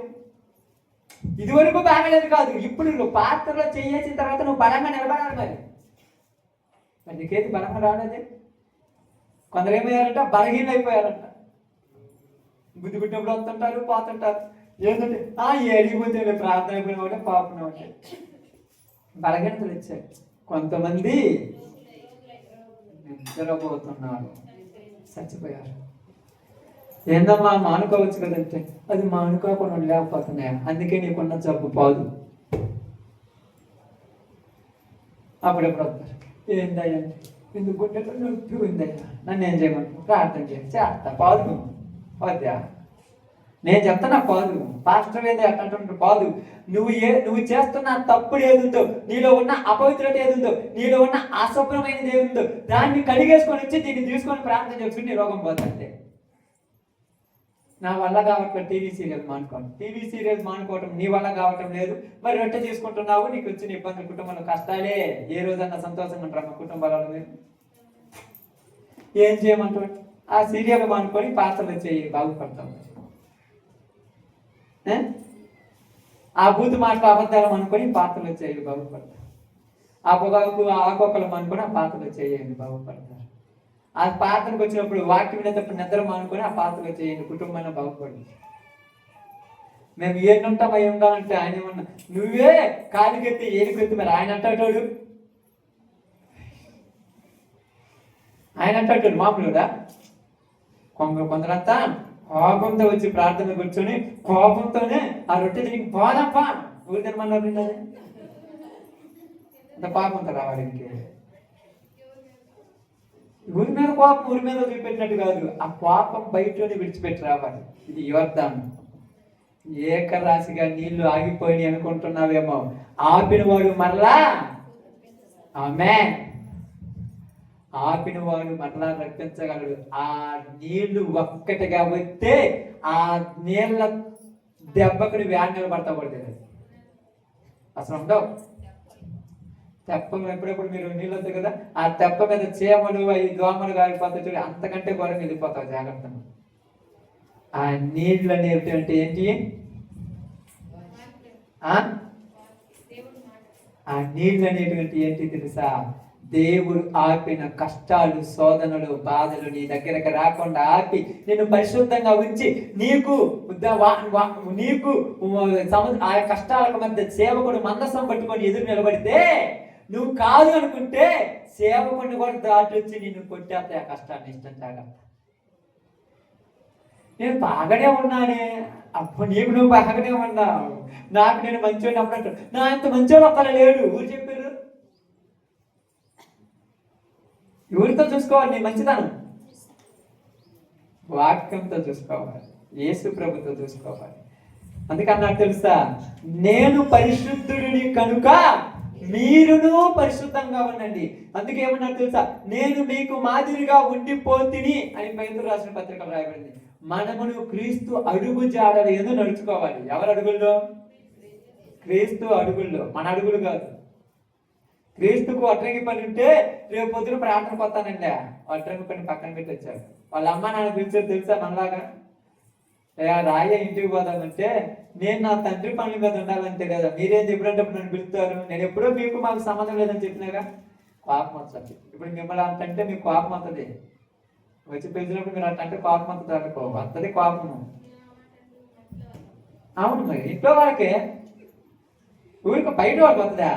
ఇదివరకు బాగలేదు కాదు, ఇప్పుడు నువ్వు పాత్రలో చేసిన తర్వాత నువ్వు బలంగా నిలబడాలి. మరి నీకేది బలంగా రాలేదు? కొందరు ఏమయ్యారంట? బలహీనలు అయిపోయారంట. బుద్ధి పుట్టినప్పుడు వస్తుంటారు, పోతుంటారు. ఏంటంటే ఏడిపోతే ప్రార్థన అయిపోయిన ఒకటే, పాపం ఒకటే. బలహీనతలు వచ్చాయి. కొంతమంది నిద్రపోతున్నారు, చచ్చిపోయారు. ఏందమ్మా మానుకోవచ్చు కదంటే, అది మానుకోకుండా లేకపోతున్నాయా, అందుకే నీకున్న జబ్బు పోదు. అప్పుడెప్పుడు వస్తారు, ఏందయ్యా ఎందుకు గుండెలో నొప్పి ఉందయ్యా, నన్ను ఏం చేయమంటావు? ప్రార్థన చేస్తా పాదు. వద్దా? నేను చెప్తాను పాదు. పాస్టర్ ఏదో అట్లా పాదు. నువ్వు చేస్తున్న తప్పుడు ఏదుందో, నీలో ఉన్న అపవిత్రత ఏదుందో, నీలో ఉన్న అశుభ్రమైనది ఏదుందో, దాన్ని కడిగేసుకొని వచ్చి దీన్ని తీసుకొని ప్రార్థన చేసుకుని నీ రోగం పోతుంటే. నా వల్ల కావట్లేదు టీవీ సీరియల్ మానుకోవడం. టీవీ సీరియల్ మానుకోవటం నీ వల్ల కావటం లేదు. మరి రొట్టె తీసుకుంటున్నావు, నీకు వచ్చిన ఇబ్బందులు, కుటుంబంలో కష్టాలే. ఏ రోజన్నా సంతోషంగా ఉంటారు కుటుంబాలలో? మీరు ఏం చేయమంటారు? ఆ సీరియల్ మానుకొని పాత్రలు చేయి, బాగుపడతాం. ఆ బూతు మాటలు, అబద్ధాలు అనుకొని పాత్రలు చేయి, బాగుపడతారు. ఆ పొగాకు, ఆకొక్కలు అనుకొని ఆ పాత్రలు చేయండి, బాగుపడతారు. ఆ పాత్రకు వచ్చినప్పుడు వాక్యం వినేటప్పుడు నిద్ర మానుకొని ఆ పాత్రలు చేయండి, కుటుంబాన్ని బాగుపడి. మేము ఏడుంటాం అయి ఉండాలంటే ఆయన ఏమన్నా నువ్వే కాలికెత్తి ఏలికెత్తి, మరి ఆయన అంటాడు, ఆయన అంటాడు మామూలుగా. కొందరంతా కోపంతో వచ్చి ప్రార్థన కూర్చొని కోపంతోనే ఆ రొట్టె తిని పోదప్పా ఊరి తినమన్నారు. అంత పాపంతో రావాలి. ఇంకే ఊరి మీద కోపం ఊరి మీద చూపెట్టినట్టు కాదు, ఆ కోపం బయటలోనే విడిచిపెట్టి రావాలి. ఇది యోర్దాను. ఏకరాశిగా నీళ్లు ఆగిపోయి అనుకుంటున్నావేమో, ఆపినవాడు మరలా ఆమేన్, ఆపినవాడు మరలా రప్పించగలడు. ఆ నీళ్లు ఒక్కటిగా వస్తే ఆ నీళ్ళ దెబ్బకు నువ్వు యాడ్ నిలబడతాబడలేదు, అసలు ఉండవు. తెప్ప ఎప్పుడెప్పుడు మీరు నీళ్ళు వస్తాయి కదా, ఆ తెప్ప మీద చీమలు అవి దోమలు కాలిపోతాయి చూడు, అంతకంటే ఘోరంగా వెళ్ళిపోతావు. జాగ్రత్తగా. ఆ నీళ్ళు అనేటువంటి ఏంటి? ఆ నీళ్ళు అనేటువంటి ఏంటి తెలుసా? దేవుడు ఆపిన కష్టాలు, శోధనలు, బాధలు నీ దగ్గరకు రాకుండా ఆపి నిన్ను పరిశుద్ధంగా ఉంచి నీకు ఆ కష్టాలకు మధ్య సేవకుడు మందసం పట్టుకొని ఎదురు నిలబడితే నువ్వు కాదు అనుకుంటే సేవకుడిని కూడా దాటి వచ్చి నిన్ను కొట్టేస్తాయి ఆ కష్టాన్ని ఇష్టం జాగ్రత్త. నేను బాగానే ఉన్నానే, అప్పుడు నీకు నువ్వు బాగానే ఉన్నావు, నాకు నేను మంచోడిని అప్పుడంటాడు. నా అంత మంచోడు ఒక్కరు లేడు. ఊరు చెప్పారు. ఎవరితో చూసుకోవాలి నీ మంచితనం? వాక్యంతో చూసుకోవాలి, యేసు ప్రభుతో చూసుకోవాలి. అందుకని నాకు తెలుసా, నేను పరిశుద్ధుడిని కనుక మీరును పరిశుద్ధంగా ఉండండి. అందుకేమన్నా తెలుసా, నేను మీకు మాదిరిగా ఉండిపోతిని అని పేతురు రాసిన పత్రికలు రాయబడింది. మనమును క్రీస్తు అడుగు జాడలు ఎందుకు నడుచుకోవాలి. ఎవరు అడుగుల్లో? క్రీస్తు అడుగుల్లో, మన అడుగులు కాదు. క్రీస్తుకు వడ్రంగి పని ఉంటే రేపు పొద్దున ప్రార్థనకు వస్తానండి, వడ్రంగి పని పక్కన పెట్టి వచ్చారు. వాళ్ళ అమ్మ నాన్న పిలిచారు తెలుసా మనలాగా. రాయ ఇంటికి పోదామంటే నేను నా తండ్రి పనుల మీద ఉండాలంటే కదా, మీరేం ఎప్పుడంటే నన్ను పిలుస్తారు, నేను ఎప్పుడో మీకు మాకు సంబంధం లేదని చెప్పినాగా. కోపం వస్తుంది. ఇప్పుడు మిమ్మల్ని అంతంటే మీకు కోపం వస్తుంది. వచ్చి పిలిచినప్పుడు మీరు అంటే కోపం వస్తుంది అనుకో, వస్తుంది కోపము. అవును, మరి ఇంట్లో వాళ్ళకే, ఊరికి బయట వాళ్ళకి వస్తుందా?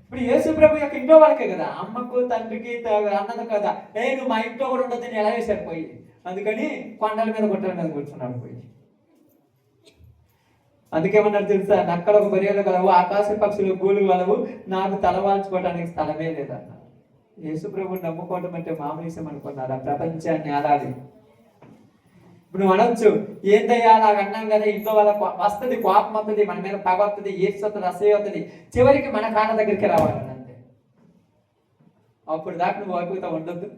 ఇప్పుడు యేసు ప్రభు యొక్క ఇంట్లో వాళ్ళకే కదా, అమ్మకు తండ్రికి అన్నది కదా. నువ్వు మా ఇంట్లో కూడా ఉండదు, నేను ఎలా వేసారు పోయి. అందుకని కొండల మీద గుట్టల మీద కూర్చున్నాడు పోయి. అందుకేమన్నారు తెలుసా, నక్కలకు బరియలు కలవు, ఆకాశ పక్షులు గూలు కలవు, నాకు తలవాల్చుకోవడానికి స్థలమే లేదన్న. యేసు ప్రభుని నమ్ముకోవడం అంటే మామూలు విషయం అనుకున్నారా? ప్రపంచాన్ని ఆడాలి. ఇప్పుడు నువ్వు అనొచ్చు, ఏందయ్యా నాకు అన్నాం కదా, ఇంట్లో వాళ్ళ వస్తుంది, కోపం వస్తుంది, మన మీద పగ వస్తుంది, ఏడ్స్ వస్తుంది, అసహ్య వస్తుంది, చివరికి మన కాళ్ళ దగ్గరికి రావాలని అంతే. అప్పుడు దాకా నువ్వు ఓపికతో ఉండొద్దు.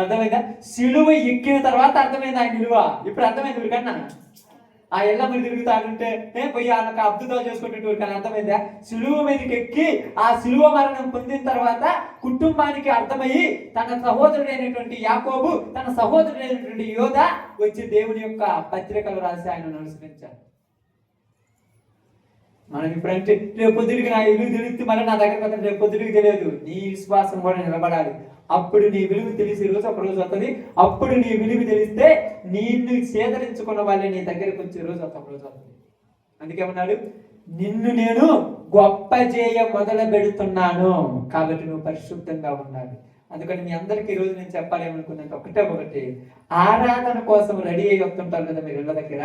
అర్థమైందా? సిలువ ఎక్కిన తర్వాత అర్థమైంది ఆయన విలువ. ఇప్పుడు అర్థమైంది ఊరికన్నా. ఆ ఎల్ల మీద తిరుగుతాడంటే పోయి ఆయనకు అద్భుతాలు చేసుకుంటే కానీ అర్థమైందా? సిలువ మీదకి ఎక్కి ఆ సిలువ మరణం పొందిన తర్వాత కుటుంబానికి అర్థమయ్యి తన సహోదరుడైనటువంటి యాకోబు, తన సహోదరుడైనటువంటి యోధ వచ్చి దేవుని యొక్క పత్రికలు రాసి ఆయన అనుసరించారు. మనం ఇప్పుడంటే రేపు పొద్దుడికి నా ఇల్లు తెలిస్తే మళ్ళీ నా దగ్గర పోతే రేపు పొద్దుడికి తెలియదు. నీ విశ్వాసం కూడా నిలబడాలి. అప్పుడు నీ విలువ తెలిసి రోజు ఒక రోజు వస్తుంది. అప్పుడు నీ విలువ తెలిస్తే నిన్ను సేదరించుకున్న వాళ్ళే నీ దగ్గరకు వచ్చే రోజు ఒక రోజు వస్తుంది. అందుకేమన్నాడు, నిన్ను నేను గొప్ప చేయ మొదలు పెడుతున్నాను కాబట్టి నువ్వు పరిశుద్ధంగా ఉండాలి. అందుకని మీ అందరికీ ఈరోజు నేను చెప్పాలేమనుకున్నాను, ఒకటి ఆరాధన కోసం రెడీ అయ్యి వస్తుంటారు కదా మీరు ఇళ్ళ దగ్గర.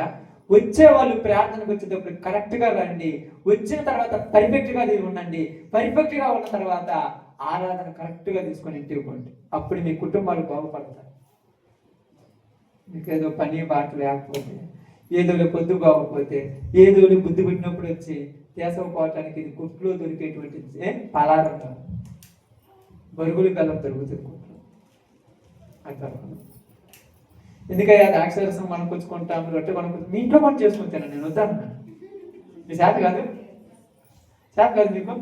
వచ్చే వాళ్ళు ప్రార్థనకు వచ్చేటప్పుడు కరెక్ట్ గా రండి. వచ్చిన తర్వాత పర్ఫెక్ట్ గా ఉండండి. పర్ఫెక్ట్ గా ఉన్న తర్వాత ఆరాధన కరెక్ట్ గా తీసుకొని ఇంటికి పోండి. అప్పుడు మీ కుటుంబాలు బాగుపడతారు. మీకు ఏదో పని బాట లేకపోతే, ఏదో పొద్దు బాగోకపోతే, ఏదో బుద్ధి పుట్టినప్పుడు వచ్చి తీసకపోవటానికి ఇది కుట్లో దొరికేటువంటి పలారం కాదు, బరుగులు కలం దొరుకుతుంది కుట్లు. అట్లా ఎందుకయ్యా ద్రాక్షరసం కొనుక్కొచ్చుకుంటాం, రొట్టె కొనుక్కొచ్చు, మీ ఇంట్లో పని చేసుకుంటాను నేను వద్దాను. మీ చేత కాదు మీకు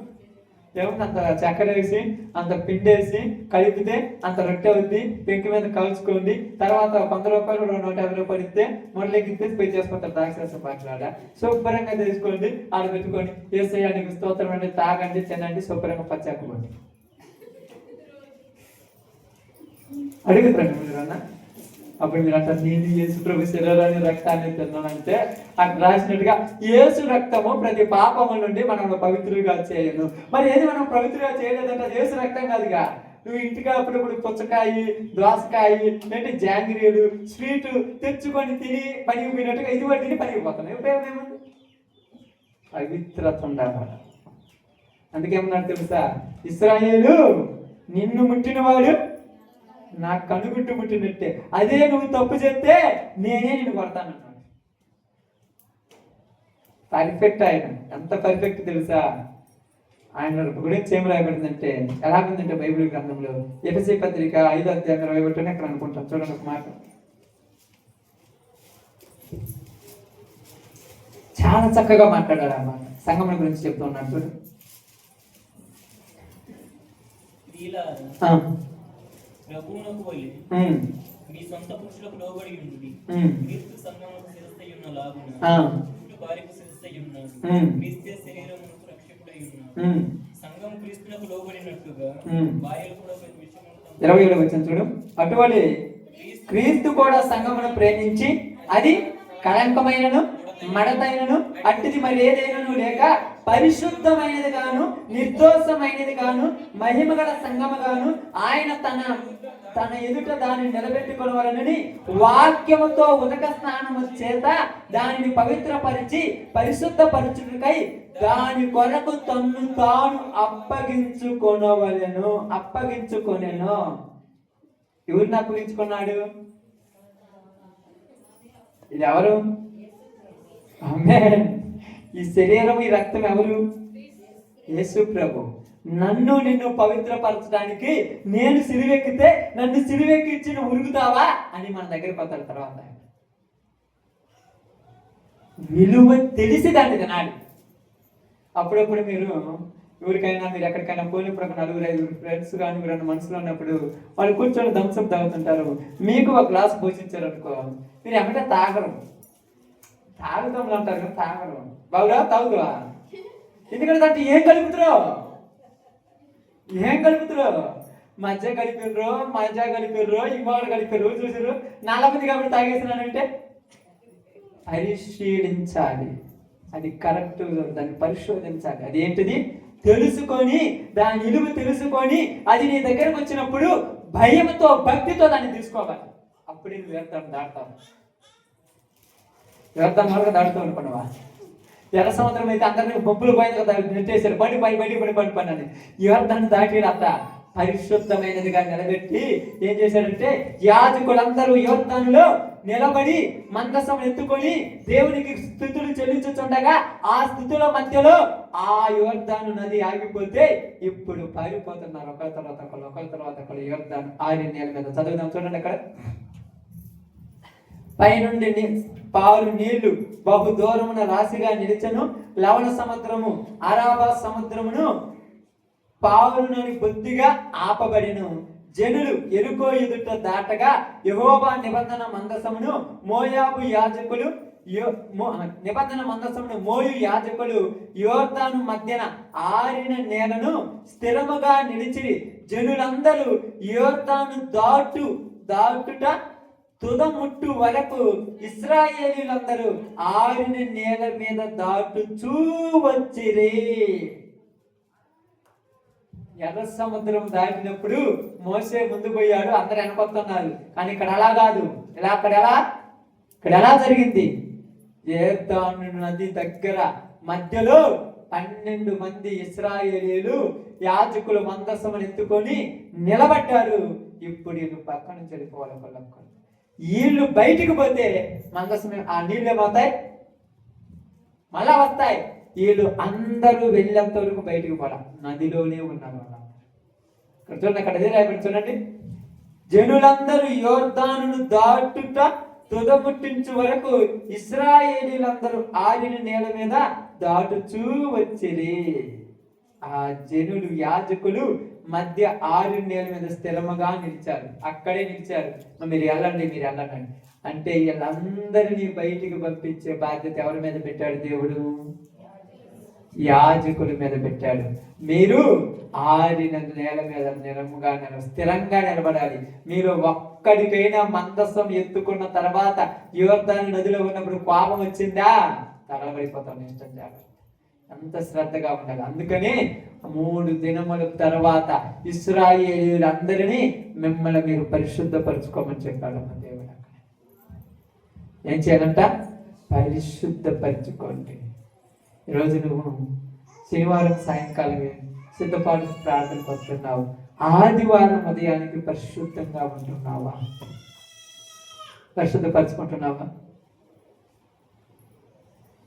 ఏముంది, అంత చక్కెర వేసి అంత పిండేసి కలిపితే అంత రొట్టె అవుద్ది, పెంకి మీద కాల్చుకోండి, తర్వాత 100 రూపాయలు 150 రూపాయలు ఇస్తే మొదలకి పోయి చేసుకుంటారు ద్రాక్షరసం పాటలాడ. శుభ్రంగా తీసుకోండి, ఆడ పెట్టుకొని ఏసయ్యానికి స్తోత్రం అండి, తాగండి, తినండి, శుభ్రంగా పచ్చాకపోండి. అడుగుతారండి మీరు అన్న. అప్పుడు మీరు అంటారు, నేను యేసు ప్రభు శరీరాన్ని రక్తాన్ని తిన్నానంటే అక్కడ రాసినట్టుగా యేసు రక్తము ప్రతి పాపము నుండి మనం పవిత్రులుగా చేయను. మరి ఏది మనం పవిత్రులుగా చేయలేదంటే యేసు రక్తం కాదుగా. నువ్వు ఇంటికి అప్పుడప్పుడు పుచ్చకాయ, దోసకాయ, అంటే జాంగ్రీలు, స్వీటు తెచ్చుకొని తిని పనికి పోయినట్టుగా ఇది కూడా తిని పనికి పోతున్నాయి. ఉపయోగం ఏముంది? పవిత్రత ఉండాలి. అందుకేమన్నాడు తెలుసా, ఇశ్రాయేలు నిన్ను ముట్టినవాడు నా కనుగుట్టు ముట్టినట్టే, అదే నువ్వు తప్పు చేస్తే నేనే నిన్ను కొడతానన్నాడు. పర్ఫెక్ట్ ఆయన. ఎంత పర్ఫెక్ట్ తెలుసా? ఆయన గురించి ఏం రాయబడిందంటే, ఎలా ఉందంటే బైబిల్ గ్రంథంలో ఎఫెసీ పత్రిక 5:21 అక్కడ అనుకుంటాం. చూడండి ఒక మాట, చాలా చక్కగా మాట్లాడాడు అన్నమాట. సంగమం గురించి చెప్తూ ఉన్నాడు చూడు. ప్రభువునకు వలె మీ సొంత పురుషులకు లోబడి ఉండుడి. క్రీస్తు సంఘమునకు శిరస్సై ఉన్న లాగున పురుషుడు భార్యకు శిరస్సై ఉన్నాడు. క్రీస్తే శరీరమునకు రక్షకుడై ఉన్నాడు. సంఘం క్రీస్తునకు లోబడినట్టుగా ఉమ్. భార్యలు కూడా ప్రతి విషయంలో 27 వచ్చిన చూడు. అటువంటి క్రీస్తు కూడా సంఘమును ప్రేమించి అది కళంకమైనను మడతైనను అట్టిది మరి ఏదైనను లేక పరిశుద్ధమైనది గాను నిర్దోషమైనది గాను మహిమగల సంఘము గాను ఆయన తన ఎదుట దానిని నిలబెట్టుకొనవలనని వాక్యముతో ఉదక స్నానము చేత దానిని పవిత్రపరిచి పరిశుద్ధపరచుటకై దాని కొరకు తన్ను తాను అప్పగించుకొనెను. ఎవరిని అప్పగించుకున్నాడు? ఇది ఎవరు? ఆమేన్. ఈ శరీరం ఈ రక్తం ఎవరు? యేసు ప్రభు. నన్ను నిన్ను పవిత్రపరచడానికి నేను సిలువెక్కితే నన్ను సిలువెక్కించి నువ్వు ఉరుగుతావా అని మన దగ్గరికి వస్తాడు. తర్వాత విలువ తెలిసి దాన్ని తినాలి. అప్పుడప్పుడు మీరు ఎవరికైనా మీరు ఎక్కడికైనా పోయినప్పుడు ఒక 4-5 ఫ్రెండ్స్ కానీ ఎవరైనా మనసులో ఉన్నప్పుడు వాళ్ళు కూర్చొని థమ్స్అప్ తాగుతుంటారు. మీకు ఒక గ్లాస్ పోషించారు అనుకో, మీరు ఏమంటే తాగరు. తాగుతాంలు అంటారు కానీ తాగరు. బాగురా తాగుతురా? ఎందుకంటే దాంట్లో ఏం కలుపుతున్నావు? మధ్య కలిపిర్రో ఇంకోటి కలిపిర్రు చూసారు 4 మంది కాబట్టి తాగేసినానంటే పరిశీలించాలి. అది కరెక్ట్, దాన్ని పరిశోధించాలి. అది ఏంటిది తెలుసుకొని దాని విలువ తెలుసుకొని అది నీ దగ్గరకు వచ్చినప్పుడు భయంతో భక్తితో దాన్ని తీసుకోవాలి. అప్పుడు నువ్వు వ్యర్థాన్ని దాటుతావు అనుకున్నావా? ఎర్ర సముద్రం అయితే అందరినీ బొబ్బులు పోయింది కదా, నెట్టేశారు బండి అని. వ్యర్థాన్ని దాటి అత్త పరిశుద్ధమైనదిగా నిలబెట్టి ఏం చేశాడంటే యాజకులందరూ యోర్దానులో నిలబడి మందసం ఎత్తుకొని దేవునికి స్తుతులు చెల్లించుచుండగా ఆ స్తుతుల మధ్యలో ఆ యోర్దాను నది ఆగిపోతే ఇప్పుడు పారిపోతున్నారు ఒకరి తర్వాత ఒకరు యోర్దాను 6 నీళ్ళ మీద. చదువుదాం చూడండి. అక్కడ పైనుండి పాలు నీళ్లు బహు దూరమున రాశిగా నిలిచెను. లవణ సముద్రము అరాబా సముద్రమును పావులునని బొత్తిగా ఆపబడిను. జనులు ఎరుకో ఎదుట దాటగా యెహోవా నిబంధన మందసమును మోయాబు యాజకులు మోయు యాజకులు యోర్దాను మధ్యన ఆరిన నేలను స్థిరముగా నిలిచిరి. జనులందరూ యోర్దాను దాటుట తుదముట్టు వరకు ఇశ్రాయేలీలందరూ ఆరిన నేల మీద దాటుచూ వచ్చిరి. ఎర్ర సముద్రం దాటినప్పుడు మోసే ముందు పోయాడు, అందరు వెనకొస్తున్నారు. కానీ ఇక్కడ అలా కాదు. ఇక్కడ ఎలా జరిగింది? యోర్దాను నది దగ్గర మధ్యలో 12 మంది ఇశ్రాయేలీలు యాజకులు మందసమును ఎత్తుకొని నిలబడ్డారు. ఇప్పుడు వీళ్ళు పక్క నుంచి వెళ్ళిపోవాలి. ఒకళ్ళొక్కరు వీళ్ళు బయటికి పోతే మందసం ఆ నీళ్ళు ఏమవుతాయి? మళ్ళా వస్తాయి. వీళ్ళు అందరూ వెళ్ళేంత వరకు బయటికి పోలా, నదిలోనే ఉన్నారు. ఇక్కడ చూడండి, అక్కడ అదే రాయబడి చూడండి. జనులందరూ యోర్దానును దాటుట తుదముట్టించు వరకు ఇశ్రాయేలీలందరూ ఆరిన నేల మీద దాటుచూ వచ్చిరి. ఆ జనులు యాజకులు మధ్య 6 నేల మీద స్థిరముగా నిలిచారు. అక్కడే నిలిచారు. మీరు వెళ్ళండి అంటే వీళ్ళందరినీ బయటికి పంపించే బాధ్యత ఎవరి మీద పెట్టాడు దేవుడు? యాజకుల మీద పెట్టాడు. మీరు ఆరిన నేల మీద స్థిరంగా నిలబడాలి. మీరు ఒక్కడికైనా మందసం ఎత్తుకున్న తర్వాత యోర్దాను నదిలో ఉన్నప్పుడు కోపం వచ్చిందా తగలబడిపోతాం. ఇష్టం జాగ్రత్త, అంత శ్రద్ధగా ఉండాలి. అందుకని 3 దినముల తర్వాత ఇశ్రాయేలీయులందరినీ మిమ్మల్ని మీరు పరిశుద్ధపరచుకోమని చెప్పాడు మన దేవుడు. ఏం చేయాలంట? పరిశుద్ధపరచుకోండి. ఈరోజు నువ్వు శనివారం సాయంకాలమే సిద్ధపాటు ప్రార్థనకు వస్తున్నావు. ఆదివారం ఉదయానికి పరిశుద్ధంగా ఉంటున్నావా? పరిశుద్ధపరచుకుంటున్నావా?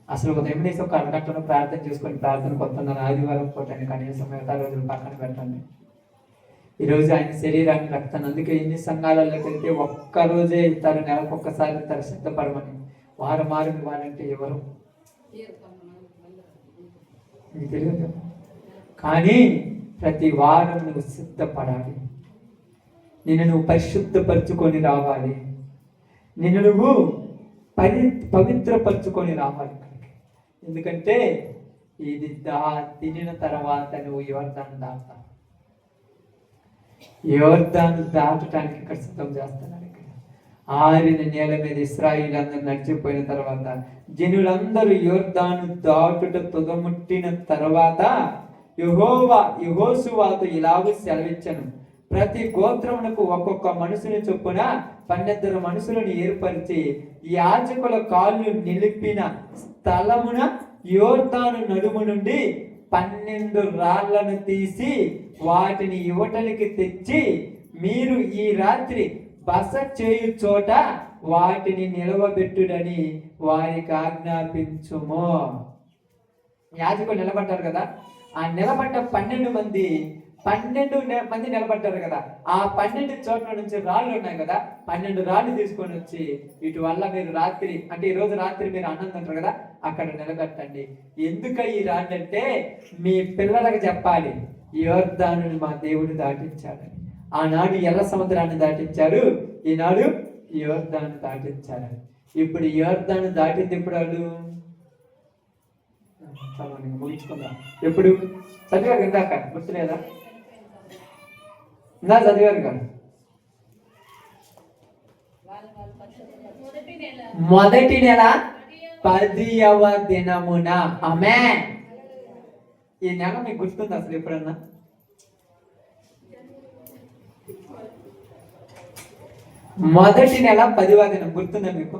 అసలు ఉదయం నుంచి ఒక అరగంటలో ప్రార్థన చేసుకొని ప్రార్థనకు వస్తున్నాను. ఆదివారం పూటని కనీసం మిగతా రోజులు పక్కన పెట్టండి. ఈరోజు ఆయన శరీరాన్ని రక్తాన్ని, అందుకే ఎన్ని సంఘాలలోకి వెళ్తే ఒక్కరోజే ఇస్తారు, నెలకు ఒక్కసారి ఇస్తారు సిద్ధపడమని. వారం ఇవ్వాలంటే ఎవరు మీకు తెలియదు. కానీ ప్రతి వారం నువ్వు సిద్ధపడాలి. నిన్ను నువ్వు పరిశుద్ధపరచుకొని రావాలి. నిన్ను నువ్వు పవిత్రపరచుకొని రావాలి. ఎందుకంటే ఇది తినిన తర్వాత నువ్వు యోర్దాను దాటుతావు. యోర్దాను దాటడానికి ఇక్కడ సిద్ధం చేస్తున్నాడు. ఇక్కడ ఆరిన నేల మీద ఇశ్రాయేలీయులందరూ నడిచిపోయిన తర్వాత జనులందరూ యోర్దాను దాటుట తుదముట్టిన తర్వాత యెహోషువతో ఇలాగూ సెలవిచ్చెను, ప్రతి గోత్రమునకు ఒక్కొక్క మనుషుని చొప్పున 12 మనుషులను ఏర్పరిచి యాజకుల కాళ్ళు నిలిపిన స్థలమున యోర్దాను నడుము నుండి 12 రాళ్లను తీసి వాటిని యువతలికి తెచ్చి మీరు ఈ రాత్రి బస చేయు చోట వాటిని నిలవబెట్టుడని వారికి ఆజ్ఞాపించుము. యాజకులు నిలబడ్డారు కదా, ఆ నిలబడ్డ 12 మంది నిలబడ్డారు కదా, ఆ 12 చోట్ల నుంచి రాళ్ళు ఉన్నాయి కదా, 12 రాళ్ళు తీసుకొని వచ్చి ఇటు వల్ల మీరు రాత్రి అంటే ఈ రోజు రాత్రి మీరు అన్నం తింటారు కదా, అక్కడ నిలబెట్టండి. ఎందుక ఈ రాళ్ళు అంటే మీ పిల్లలకు చెప్పాలి, యోర్దానుని మా దేవుడు దాటించాడని. ఆనాడు ఎర్ర సముద్రాన్ని దాటించారు, ఈనాడు యోర్దాను దాటించారని. ఇప్పుడు యోర్దాను దాటింది ఎప్పుడు? వాళ్ళు ముగించుకుందాం. ఎప్పుడు చదివారు ఇందాక, గుర్తులేదా? ఇందా చదివారు కదా, మొదటి నెల 10వ దినమున. ఆమేన్. ఈ నెల మీకు గుర్తుంది అసలు ఎప్పుడన్నా? మొదటి నెల 10వ దినం గుర్తుందా మీకు?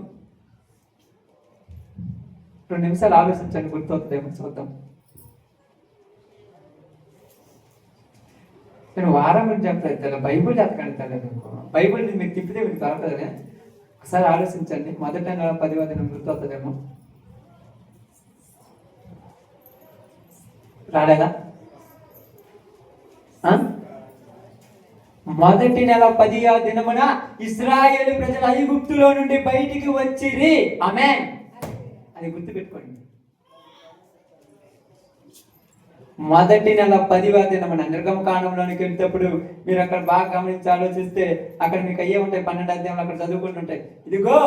2 నిమిషాలు ఆలోచించండి, గుర్తొస్తుందేమో చూద్దాం. నేను వారం గురించి చెప్పలేదు, బైబుల్ చెప్పకండి తెలియదు. బైబుల్ మీకు తిప్పితే మీకు దొరకదనే. ఒకసారి ఆలోచించండి, మొదటి నెల 10వ దినం గుర్తొస్తుందేమో. రాలేదా? మొదటి నెల 10వ దినమున ఇశ్రాయేలు ప్రజలు ఐగుప్తులో నుండి బయటికి వచ్చిరి. ఆమేన్. అది గుర్తుపెట్టుకోండి. మొదటి నెల 10వ దినమున నిర్గమకాండంలోనికి వెళ్ళేటప్పుడు మీరు అక్కడ బాగా గమనించి ఆలోచిస్తే అక్కడ మీకు అయ్యే ఉంటాయి, 12 అధ్యాయంలో అక్కడ చదువుకుంటూ ఉంటాయి. ఇదిగో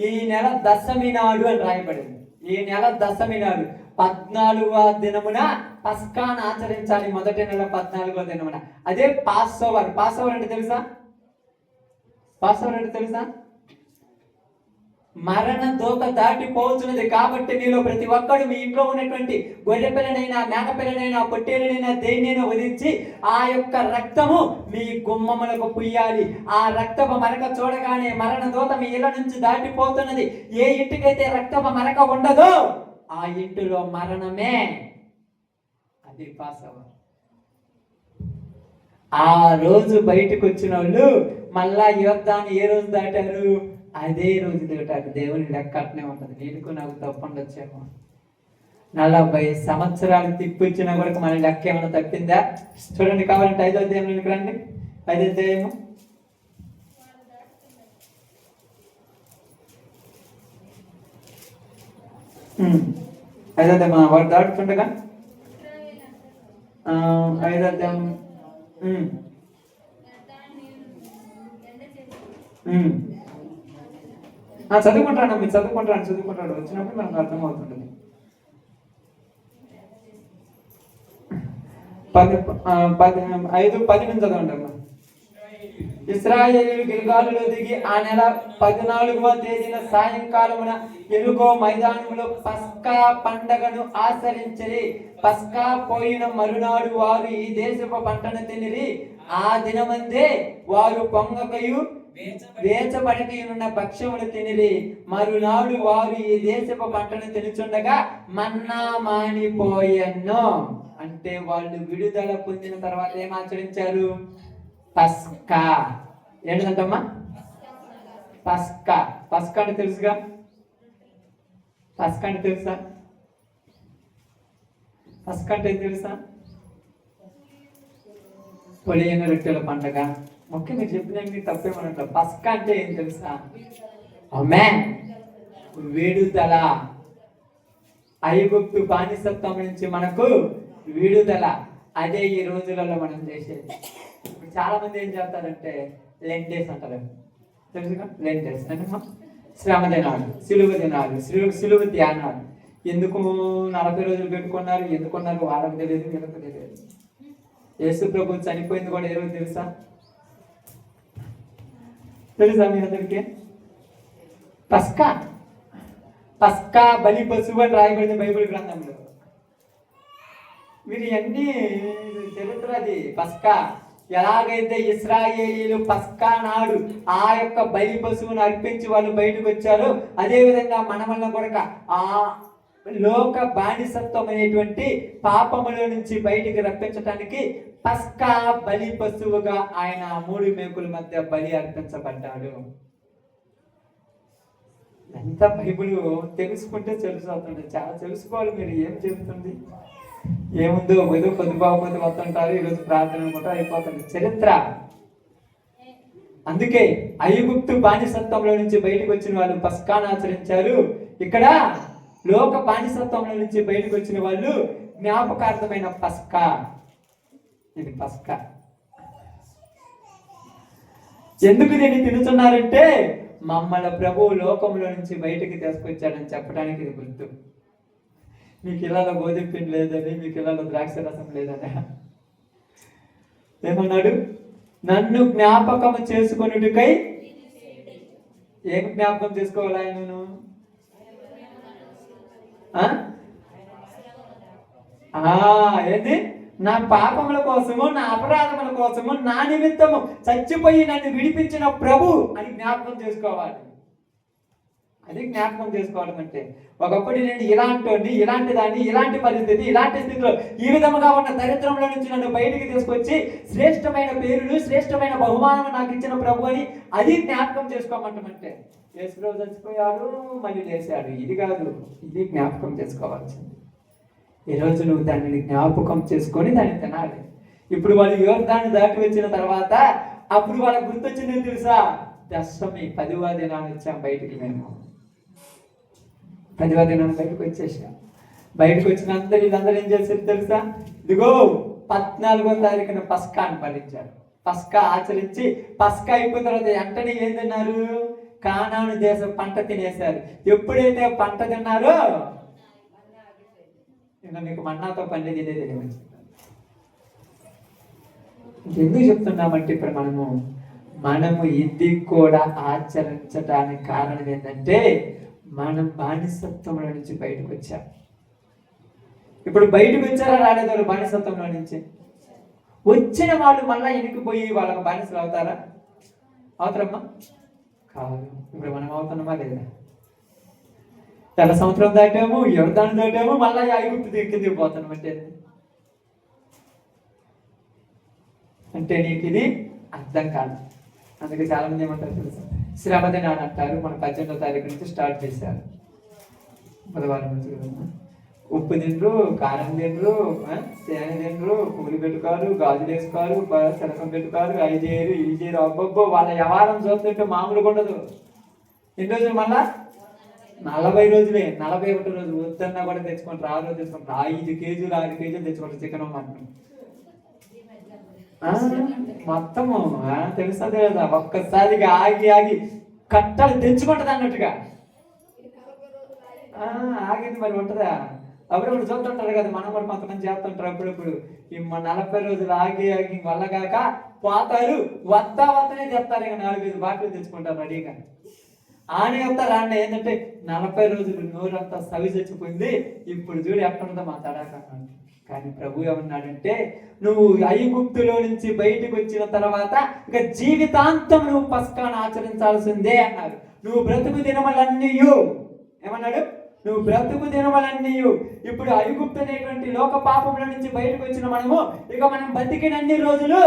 ఈ నెల దశమి నాడు అని రాయబడింది. ఈ నెల దశమి నాడు 14వ దినమున పస్కాను ఆచరించాలి. మొదటి నెల 14వ దినమున. అదే పాస్ ఓవర్. పాస్ ఓవర్ అంటే తెలుసా? పాస్ ఓవర్ అంటే తెలుసా? మరణ దోక దాటిపోతున్నది కాబట్టి మీలో ప్రతి ఒక్కడు మీ ఇంట్లో ఉన్నటువంటి గొర్రె పిల్లనైనా మేక పిల్లనైనా పొట్టేలనైనా దేన్నైనా వదిలించి ఆ యొక్క రక్తము మీ గుమ్మములకు పుయ్యాలి. ఆ రక్తపు మరక చూడగానే మరణ దోత మీ ఇళ్ళ నుంచి దాటిపోతున్నది. ఏ ఇంటికైతే రక్తపు మరక ఉండదో ఆ ఇంటిలో మరణమే. అది పాసవ. ఆ రోజు బయటకు వచ్చిన వాళ్ళు మళ్ళా యోర్దాను ఏ రోజు దాటారు? అదే రోజు దాటారు. దేవుని లెక్క అట్నే ఉంటుంది. నీకు నాకు తప్పండొచ్చేమో. 40 సంవత్సరాలు తిప్పిచ్చినా కూడా మన లెక్క ఏమైనా తప్పిందా? చూడండి, కావాలంటే 5వ అధ్యాయంలోకి రండి. 5వ అధ్యాయము 5వ అధ్యాయం వాడు దాటుతుండగా 5వ అధ్యాయం చదువుకుంటాను. మీరు చదువుకుంటాడు వచ్చినప్పుడు మనకు అర్థమవుతుంటుంది. 5:10 నుంచి చదవండి అమ్మా. ఇశ్రాయేలీయులు గిల్గాలులో దిగి ఆ నెల 14వ తేదీన సాయంకాలమున ఎరుగో మైదానములో పస్కా పండగను ఆచరించిరి. పస్కా పోయిన మరునాడు వారు ఈ దేశపు పంటను తినిరి. ఆ దినమందే వారు పొంగకయు వేచబడిన భక్ష్యములు తినిరి. మరునాడు వారు ఈ దేశపు పంటను తినుచుండగా మన్నా మానిపోయెను. అంటే వాళ్ళు విడుదల పొందిన తర్వాత ఏం ఆచరించారు? పస్కా. ఏంటంటమ్మా? పస్కా. పస్కా అంటే తెలుసుగా? పస్కా అంటే తెలుసా? పస్కా అంటే ఏం తెలుసా? పొలియన రొట్టెల పండగ. ముఖ్యంగా చెప్పినవి తప్పేమన్నట్లు. పస్కా అంటే ఏం తెలుసా? ఆమేన్. విడుదల. ఐగుప్తు బానిసత్వం నుంచి మనకు విడుదల. అదే ఈ రోజులలో మనం చేసేది. చాలా మంది ఏం చేస్తారంటే లెంట్ డేస్ అంటారు. తెలుసుగా? లెంట్ డేస్ అంటే శ్రమ దినాలు, సిలువ దినాలు, సిలువ ధ్యానాలు. ఎందుకు 40 రోజులు పెట్టుకున్నారు, ఎందుకున్నారు వాళ్ళకి తెలియదు, వీళ్ళకి తెలియదు. యేసు ప్రభు చనిపోయింది కూడా ఏ రోజు తెలుసా మీ అందరికీ? పస్కా. పస్కా బలి పశువు అని రాయబడింది బైబిల్ గ్రంథంలో. మీరు అన్ని చరిత్ర అది. పస్కా ఎలాగైతే ఇశ్రాయేలీలు పస్కా నాడు ఆ యొక్క బలి పశువును అర్పించి వాళ్ళు బయటకు వచ్చారో, అదే విధంగా మన వల్ల కూడా ఆ లోక బానిసత్వం అనేటువంటి పాపములో నుంచి బయటికి రప్పించటానికి పస్కా బలి పశువుగా ఆయన 3 మేకుల మధ్య బలి అర్పించబడ్డాడు. ఎంత బైబిల్ తెలుసుకుంటే తెలుసవుతుంది. చాలా తెలుసుకోవాలి. మీరు ఏం చెబుతుంది ఏముందో ఏదో పొద్దుబాబు వస్తుంటారు, ఈరోజు ప్రార్థన అనుకుంటా అయిపోతుంది. చరిత్ర. అందుకే ఐగుప్తు బానిసత్వంలో నుంచి బయటకు వచ్చిన వాళ్ళు పస్కాను ఆచరించారు. ఇక్కడ లోక బానిసత్వంలో నుంచి బయటకు వచ్చిన వాళ్ళు జ్ఞాపకార్థమైన పస్కా. ఇది పస్కా. ఎందుకు దీన్ని తినుతున్నారంటే మమ్మల్ని ప్రభు లోకంలో నుంచి బయటికి తీసుకొచ్చాడని చెప్పడానికి ఇది గుర్తు. మీకు ఇళ్ళలో గోధుమ పిండి లేదని, మీకు ఇళ్ళలో ద్రాక్ష రసం లేదని. ఏమన్నాడు? నన్ను జ్ఞాపకం చేసుకొనుటకై. ఏం జ్ఞాపకం చేసుకోవాలి ఆయనను? ఏంది? నా పాపముల కోసము, నా అపరాధముల కోసము, నా నిమిత్తము చచ్చిపోయి నన్ను విడిపించిన ప్రభు అని జ్ఞాపకం చేసుకోవాలి. అది జ్ఞాపకం చేసుకోవడం అంటే. ఒకప్పుడు నేను ఇలాంటి ఇలాంటి దాన్ని, ఇలాంటి పరిస్థితి, ఇలాంటి స్థితిలో ఈ విధముగా ఉన్న దరిద్రంలో నుంచి నన్ను బయటికి తీసుకొచ్చి శ్రేష్టమైన పేరును, శ్రేష్టమైన బహుమానం నాకు ఇచ్చిన ప్రభు అని అది జ్ఞాపకం చేసుకోమంటామంటే. యేసుప్రభు చచ్చిపోయాడు, మళ్ళీ లేచాడు. ఇది కాదు, ఇది జ్ఞాపకం చేసుకోవాల్సింది. ఈరోజు నువ్వు దానిని జ్ఞాపకం చేసుకొని దాన్ని తినాలి. ఇప్పుడు వాళ్ళు యోర్దాన్ని దాటి వచ్చిన తర్వాత అప్పుడు వాళ్ళకి గుర్తొచ్చింది తెలుసా? దశమి 10వ దినాన్ని వచ్చాం బయటికి. మేము 10వ దినాన్ని బయటకు వచ్చేసాం. బయటకు వచ్చిన వీళ్ళందరూ ఏం చేశారు తెలుసా? ఇదిగో 14వ తారీఖున పస్కాను పాలించారు. పస్కా ఆచరించి పస్కా అయిపోయిన తర్వాత వెంటనే ఏం తిన్నారు? కానాను దేశం పంట తినేశారు. ఎప్పుడైతే పంట తిన్నారో ఇంకా మీకు మన్నాతో పండేది ఇదే తెలియదు. ఎందుకు చెప్తున్నామంటే ఇప్పుడు మనము ఇది కూడా ఆచరించడానికి కారణం ఏంటంటే మనం బానిసత్వంలో నుంచి బయటకు వచ్చాం. ఇప్పుడు బయటకు వచ్చారా రాలేదు వాళ్ళు బానిసత్వంలో నుంచి? వచ్చిన వాళ్ళు మళ్ళా ఇనికిపోయి వాళ్ళకి బానిసలు అవుతారా? అవుతారమ్మా? కాదు. ఇప్పుడు మనం అవుతున్నామా లేదా? తెల్ల సంవత్సరం దాటాము, యోర్దాను దాటాము, మళ్ళీ ఐగుప్తు కిందికి పోతున్నాం. అంటే నీకు ఇది అర్థం కాదు. అందుకే చాలా మంది ఏమంటారు తెలుసా? శ్రమ దినాన్ని అంటారు. మన 18వ తారీఖు నుంచి స్టార్ట్ చేశారు. బుధవారం నుంచి ఉప్పు తిండ్రు, కారం తిండ్రు, తేనె తిండ్రు, పూలు పెట్టుకోరు, గాజులు వేసుకోరు, శరకం పెట్టుకోరు, అవి చేయరు, ఇవి చేయరు. అబ్బబ్బో వాళ్ళ వ్యవహారం చూస్తుంటే మామూలుగా ఉండదు. ఎన్ని రోజులు? మళ్ళా 40 రోజులే. 41 రోజు వద్దన్నా కూడా తెచ్చుకుంటారు. 6 రోజు తెచ్చుకుంటారు. 5 కేజీలు 6 కేజీలు తెచ్చుకుంటారు చికెన్ మటన్ మొత్తము. తెలుసా లేదా? ఒక్కసారిగా ఆగి కట్టలు తెచ్చుకుంటది అన్నట్టుగా ఆగింది. మరి ఉంటుందా? అప్పుడప్పుడు చూస్తుంటారు కదా, మనం కూడా కొంతమంది చేస్తుంటారు. అప్పుడప్పుడు ఈ 40 రోజులు ఆగి వల్లగాక పోతారు. వద్దనే చెప్తారు. ఇక 4-5 బాటిల్ తెచ్చుకుంటారు రెడీగా. ఆనే చెప్తారు. ఏంటంటే 40 రోజులు నోరంతా సవి చచ్చిపోయింది. ఇప్పుడు చూడు ఎక్కడుందో మా తడాక. కానీ ప్రభు ఏమన్నాడంటే, నువ్వు ఐగుప్తులో నుంచి బయటకు వచ్చిన తర్వాత ఇక జీవితాంతం నువ్వు పస్కాను ఆచరించాల్సిందే అన్నారు. నువ్వు బ్రతుకు దినములన్నీ ఏమన్నాడు? నువ్వు బ్రతుకు దినములన్నీ. ఇప్పుడు ఐగుప్తు అనేటువంటి లోక పాపముల నుంచి బయటకు వచ్చిన మనము ఇక మనం బతికినన్ని రోజులు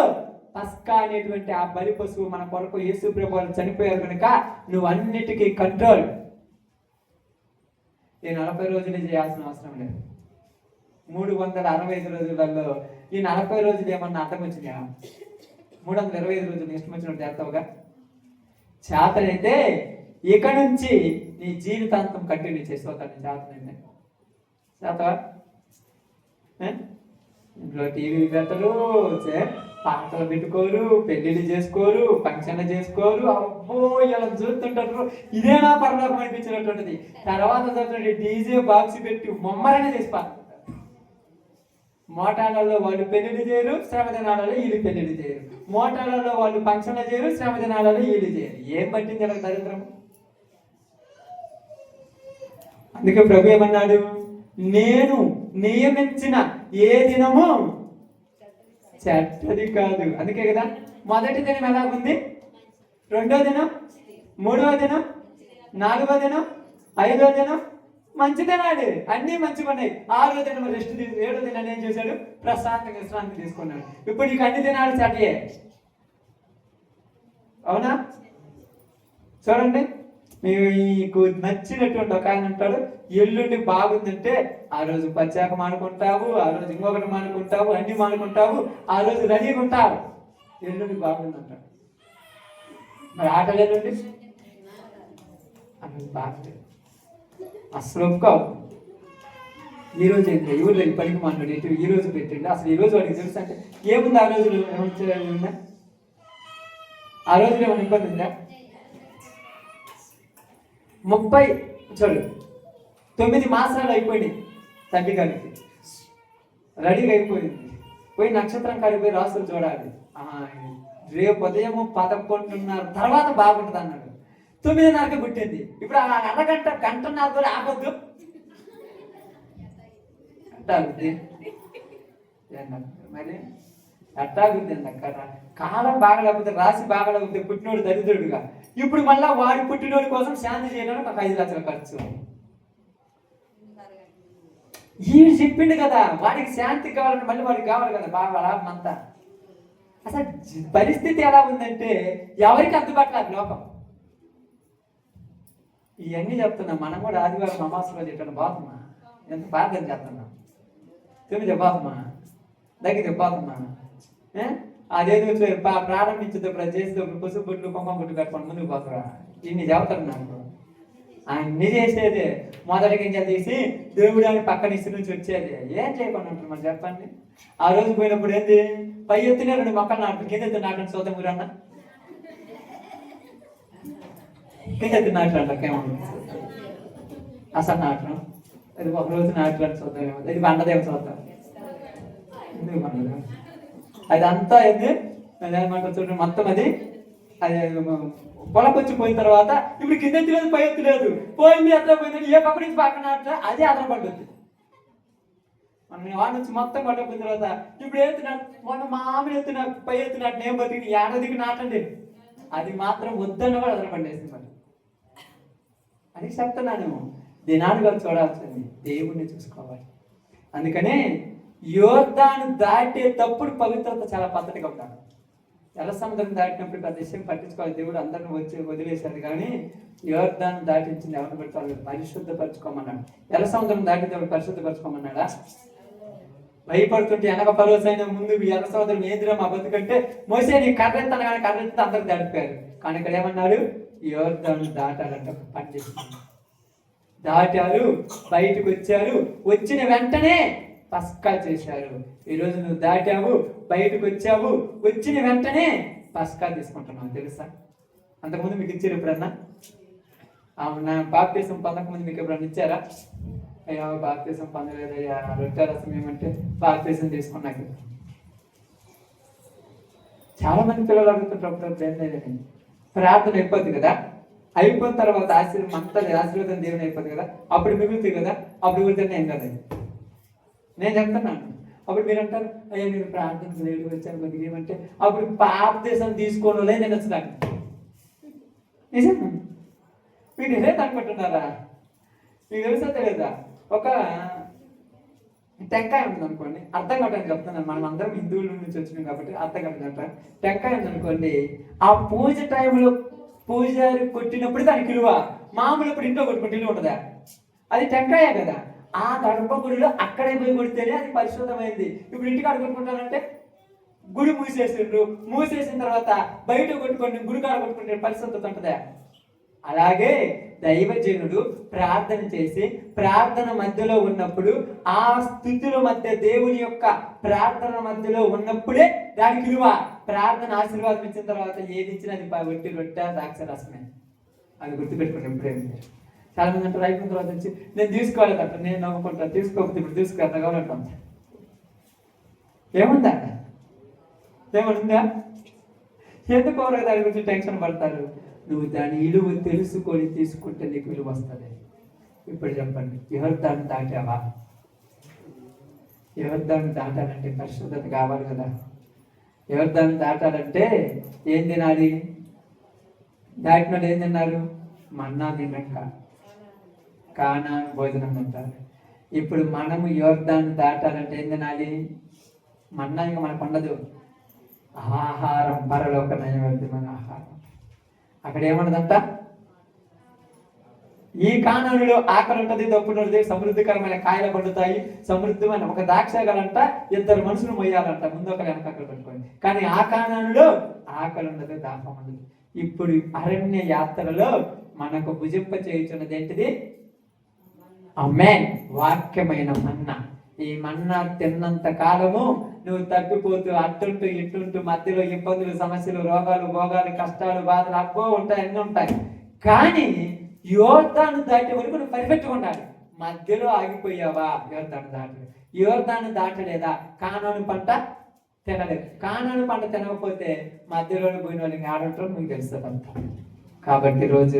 పస్కా అనేటువంటి ఆ బలి పశువు మన కొరకు యేసు ప్రభు వారు చనిపోయారు కనుక నువ్వు అన్నిటికీ కంట్రోల్. ఈ 40 రోజులే చేయాల్సిన అవసరం లేదు. 365 రోజులలో ఈ 40 రోజులు ఏమన్నా అర్థం వచ్చిందా? 325 రోజులు ఇష్టం వచ్చినట్టు చేస్తావుగా. చేతనైతే ఇక నుంచి నీ జీవితాంతం కంటిన్యూ చేసుకోతాను. చేతనైతే చేతవా? ఇంట్లో టీవీ పెట్టరు, పాటలు పెట్టుకోరు, పెళ్లిళ్ళు చేసుకోరు, ఫంక్షన్లు చేసుకోరు. అబ్బో ఇలా చూస్తుంటారు, ఇదేనా పరలోకం అనిపించినటువంటిది. తర్వాత చూస్తుంటే డీజే బాక్స్ పెట్టి మమ్మరనే చేసి పాడుతుంటారు. మోటార్లలో వాళ్ళు పెళ్లిళ్ళు చేయరు, శ్రమ దినాలలో వీళ్ళు పెళ్లిళ్ళు చేయరు. మోటార్లలో వాళ్ళు ఫంక్షన్లు చేయరు, శ్రమ దినాలలో వీళ్ళు చేయరు. ఏం పట్టింది ఇలా దరిద్రం? అందుకే ప్రభు ఏమన్నాడు? నేను నియమించిన ఏ దినము చెడ్డది కాదు. అందుకే కదా మొదటి దినం ఎలాగుంది, రెండో దినం, మూడవ దినం, నాలుగో దినం, ఐదో దినం మంచి దినాడు, అన్నీ మంచిగా ఉన్నాయి. ఆరో దినం రెస్ట్ తీసు, ఏడో దినాన్ని ఏం చేశాడు? ప్రశాంతంగా విశ్రాంతి తీసుకున్నాడు. ఇప్పుడు నీకు అన్ని దినాలు చెడ్డయే, అవునా? చూడండి, మీకు నచ్చినటువంటి ఒక ఆయన అంటాడు, ఎల్లుండి బాగుందంటే ఆ రోజు పచ్చాక మానుకుంటావు, ఆ రోజు ఇంకొకటి మానుకుంటావు, అన్ని మానుకుంటావు, ఆ రోజు రెడీగా ఉంటావు. ఎల్లుండి బాగుందంటాడు. మరి ఆటలు ఎల్లుండి అన్నది బాగుంది, అసలు ఒప్పుకోవు. ఈ రోజు ఏంటి ఎవరు పనికి మాట్లాడు ఎటు ఈ రోజు పెట్టండి. అసలు ఈ రోజు వాడికి తెలుసు అంటే ఏముంది? ఆ రోజులు ఏమన్నా ఆ రోజులు ఏమైనా ఇబ్బంది ఉందా? 9 మాసాలు అయిపోయింది తండ్రి గారికి, రెడీగా అయిపోయింది. పోయి నక్షత్రం కాడికి పోయి రాసులు చూడాలి. రేపు ఉదయం 11:30 తర్వాత బాగుంటుంది అన్నాడు. 9:30కి పుట్టింది. ఇప్పుడు అరగంట గంటన్నర కూడా ఆపొద్దు అట్టాగుద్ది. మరి అట్టాగుద్ది అండి. అక్కడ కాలం బాగలేకపోతే, రాసి బాగలేకపోతే పుట్టినోడు దరిద్రుడుగా. ఇప్పుడు మళ్ళా వాడి పుట్టినోడి కోసం శాంతి చేయడానికి ఒక 5 లక్షల ఖర్చు. ఈయన చెప్పిండు కదా వాడికి శాంతి కావాలంటే మళ్ళీ వాడికి కావాలి కదా బాగా లాభం అంతా. అసలు పరిస్థితి ఎలా ఉందంటే ఎవరికి అందుబాటులో లోకం. ఇవన్నీ చెప్తున్నా. మనం కూడా ఆదివారం అమాసలో చెప్పాను, బాగుమా ఎంత ప్రార్థన చేస్తున్నాం, 9 బాగుమా దగ్గర బాగుమా. అదేదో ప్రారంభించేటప్పుడు చేసేటప్పుడు పసుపు బొట్లు కుంకుమ బొట్టు పెట్టుకోండి ముందుకు పోతారా. ఇన్ని చెబుతారు నాకు. అన్ని చేసేదే మొదటి గింజలు తీసి దేవుడు అని పక్కన ఇసు నుంచి వచ్చేది. ఏం చేయకుండా ఉంటారు మరి చెప్పండి. ఆ రోజు పోయినప్పుడు ఏంది, పై ఎత్తునే 2 మొక్కలు నాటు, కింద ఎత్తు నాటండి చూద్దాం ఊరన్నా. కింద ఎత్తు నాటండి అసలు నాటం. అది ఒక రోజు నాటని చూద్దాం, ఇది పండదేమో చూద్దాం. ఎందుకు పండదు? అది అంతా ఏంది అదేమంటారు చూడండి, మొత్తం అది పొలకొచ్చి పోయిన తర్వాత ఇప్పుడు కింద ఎత్తు లేదు, పై ఎత్తు లేదు, పోయింది ఎట్లా పోయిందని ఏ పక్క నుంచి పక్కన అదే ఆధార పడుతుంది. మనం వాడి నుంచి మొత్తం పట్టకపోయిన తర్వాత ఇప్పుడు ఎత్తునాడు, మొన్న మామూలు ఎత్తున పై ఎత్తునాటు నేను బతికి ఏడాదికి నాటండి, అది మాత్రం వద్దన్న కూడా ఆధార పడేసింది. మరి అని చెప్తున్నాను. దినాలుగా చూడాల్సింది, దేవుణ్ణి చూసుకోవాలి. అందుకనే యోర్దాను దాటేటప్పుడు పవిత్రత చాలా పద్ధతిగా ఉంటాడు. ఎర్ర సముద్రం దాటినప్పుడు పెద్ద విషయం పట్టించుకోవాలి. దేవుడు అందరిని వచ్చి వదిలేశాడు, కానీ యోర్దాను దాటించింది ఎవరిని పెడతాడు? పరిశుద్ధపరచుకోమన్నాడు. ఎర్ర సముద్రం దాటినప్పుడు పరిశుద్ధపరచుకోమన్నాడా? భయపడుతుంటే వెనక పరోసైన ముందు ఎర్ర సముద్రం ఏందిరా మా బతుకంటే మోసే నీ కర్రెత్తాను, కానీ కర్రెత్తే అందరు దాటిపోయారు. కానీ ఇక్కడ ఏమన్నాడు? యోర్దాను దాటాలంటే పని చేస్తుంది. దాటారు, బయటకు వచ్చారు, వచ్చిన వెంటనే పస్కా చేశారు. ఈరోజు నువ్వు దాటావు, బయటకు వచ్చావు, వచ్చిన వెంటనే పస్కా తీసుకుంటున్నావు. తెలుసా? అంతకుముందు మీకు ఇచ్చారు ఎప్పుడన్నా? నా బాప్తీసం పొందకముందు మీకు ఎప్పుడన్నా ఇచ్చారా? అయ్యా బాప్తీసం పొందలేదయ్యా, రొట్టె రసం ఏమంటే బాప్తీసం తీసుకున్నాక. చాలా మంది పిల్లలు అడుగుతుంటారు ఏంటంటే ప్రార్థన అయిపోద్ది కదా, అయిపోయిన తర్వాత ఆశీర్వాదం దేవుని అయిపోతుంది కదా, అప్పుడు మిగులుతుంది కదా, అప్పుడు మిగులుతుంది ఏం కదా. నేను చెప్తున్నాను. అప్పుడు మీరు అంటారు, అయ్యా మీరు ప్రార్థనకు లేడు వచ్చాను కొద్దిగా ఏమంటే అప్పుడు బాప్తీసం తీసుకోవడంలే నేను వచ్చాను. నిజం, మీరు నిజే అనుకుంటున్నారా? మీకు తెలుసా తెలియదా? ఒక టెంకాయ ఉంటుంది అనుకోండి, అర్థం కావడానికి చెప్తున్నాను. మనం అందరం హిందువుల నుంచి వచ్చినాం కాబట్టి అర్థం కావడానికి. టెంకాయ ఉంది అనుకోండి, ఆ పూజ టైంలో పూజారి కొట్టినప్పుడు దానికి విలువ. మామూలు ఇప్పుడు ఇంట్లో కొట్టుకుంటే విలువ ఉంటుందా? అది టెంకాయే కదా. ఆ గర్భగుడిలో అక్కడే పోయి కొడితేనే అది పరిశుద్ధమైంది. ఇప్పుడు ఇంటికి కాడ కొట్టుకుంటానంటే గుడి మూసేసిండ్రు, మూసేసిన తర్వాత బయట కొట్టుకోండి, గుడి కాడ కొట్టుకుంటే పరిశుద్ధత ఉంటుందా? అలాగే దైవజనుడు ప్రార్థన చేసి ప్రార్థన మధ్యలో ఉన్నప్పుడు ఆ స్థితుల మధ్య దేవుని యొక్క ప్రార్థన మధ్యలో ఉన్నప్పుడే దానికి విలువ. ప్రార్థన ఆశీర్వాదం ఇచ్చిన తర్వాత ఏది ఇచ్చినా అది వట్టి రొట్టె ద్రాక్ష రసమే. అది గుర్తుపెట్టుకోండి. ఎప్పుడేమి చాలా మంది అంటారు అయిపోయిన తర్వాత వచ్చి నేను తీసుకోలేదంట, నేను నమ్ముకుంటాను, తీసుకోకపోతే ఇప్పుడు తీసుకెళ్తా కావాలంటాం. ఏముందా? ఏమనుందా? ఎందుకు దాని గురించి టెన్షన్ పడతారు? నువ్వు దాని విలువ తెలుసుకొని తీసుకుంటే నీకు విలువ వస్తుంది. ఇప్పుడు చెప్పండి, యోర్దాను దాటావా? యోర్దాను దాటాలంటే పరిశుద్ధత కావాలి కదా. యోర్దాను దాటాలంటే ఏం తినాలి? దాటిన వాళ్ళు ఏం తిన్నారు? మన్నా తినక కానాను భోజనం తింటారు. ఇప్పుడు మనము యోర్దాను దాటాలంటే ఏం తినాలి? మన్నా ఇంకా మనకు ఉండదు. ఆహారం పరలోక నైవేద్యమైన ఆహారం. అక్కడ ఏమన్నదంట? ఈ కానానులో ఆకలి ఉంటుంది, దప్పుడు ఉంటుంది, సమృద్ధికరమైన కాయలు పండుతాయి, సమృద్ధమైన ఒక ద్రాక్షగలంట 2 మనుషులు మొయ్యాలంట, ముందు ఒక వెనక అక్కడ పెట్టుకోండి. కానీ ఆ కానానులో ఆకలి ఉండదు, దాహం ఉండదు. ఇప్పుడు అరణ్య యాత్రలో మనకు భుజింప చేయుచున్నది ఏంటిది? ఆమేన్, వాక్యమైన మన్నా. ఈ మన్నా తిన్నంత కాలము నువ్వు తప్పిపోతూ అట్టుంటూ ఇట్టుంటూ మధ్యలో ఇబ్బందులు, సమస్యలు, రోగాలు, భోగాలు, కష్టాలు, బాధలు అబ్బో ఉంటాయి, అన్నీ ఉంటాయి. కానీ యోర్దాను దాటే వరకు నువ్వు పర్ఫెక్ట్గా ఉండాలి. మధ్యలో ఆగిపోయావా? యోర్దాను దాటలేదు. యోర్దాను దాటలేదా? కానాను పంట తినలేదు. కానాను పంట తినకపోతే మధ్యలో పోయిన వాళ్ళకి ఆడుంటారో మీకు తెలుస్తుంది అంతా. కాబట్టి రోజు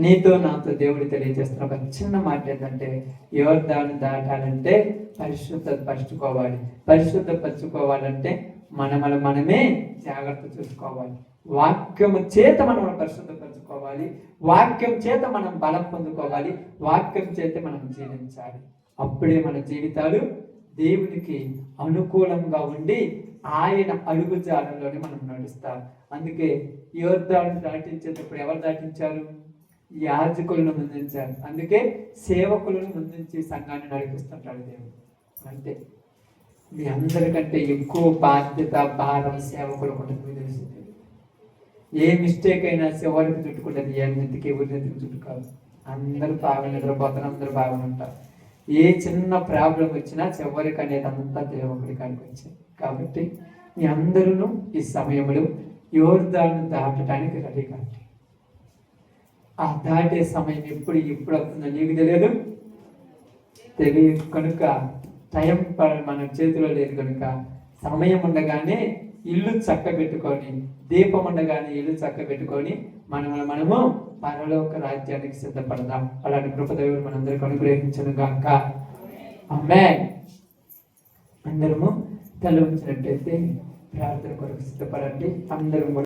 నీతో నాతో దేవుడు తెలియజేస్తున్న ఒక చిన్న మాట ఏంటంటే, యోర్దాను దాటాలంటే పరిశుద్ధపరచుకోవాలి. పరిశుద్ధపరచుకోవాలంటే మనమే జాగ్రత్త చూసుకోవాలి. వాక్యము చేత మనం పరిశుద్ధపరచుకోవాలి. వాక్యం చేత మనం బలం పొందుకోవాలి. వాక్యం చేత మనం జీవించాలి. అప్పుడే మన జీవితాలు దేవునికి అనుకూలంగా ఉండి ఆయన అడుగుజాడల్లోనే మనం నడుస్తాం. అందుకే యోర్దాను దాటించేటప్పుడు ఎవరు దాటించారు? యాజకులను ముందుంచారు. అందుకే సేవకులను ముందుంచి సంఘాన్ని నడిపిస్తుంటాడు దేవుడు. అంటే మీ అందరికంటే ఎక్కువ బాధ్యత, భారం సేవకులకు ఉంటుంది. తెలిసింది ఏ మిస్టేక్ అయినా చివరికి చుట్టుకుంటుంది. ఎన్నింటికి ఎవరినెందుకు చుట్టుకోవాలి? అందరూ బాగా నిద్రపోతారు, అందరూ బాగా ఉంటారు. ఏ చిన్న ప్రాబ్లం వచ్చినా చివరికి అనేది అంతా దేవుడి కాడికి వచ్చింది. కాబట్టి మీ అందరూ ఈ సమయంలో యోర్దాను దాటడానికి రెడీ కాండి. ఆ దాటే సమయం ఎప్పుడు వస్తుందో నీకు తెలియదు కనుక, టైం మన చేతిలో లేదు కనుక సమయం ఉండగానే ఇల్లు చక్క పెట్టుకొని, దీపం ఉండగానే ఇల్లు చక్క పెట్టుకొని మనము పరలోక రాజ్యానికి సిద్ధపడదాం. అలాంటి కృపదేవుడు మనందరికీ అనుగ్రహించను గాక. ఆమేన్. అందరము తల ఉంచినట్టయితే ప్రార్థన కొరకు సిద్ధపడండి. అందరూ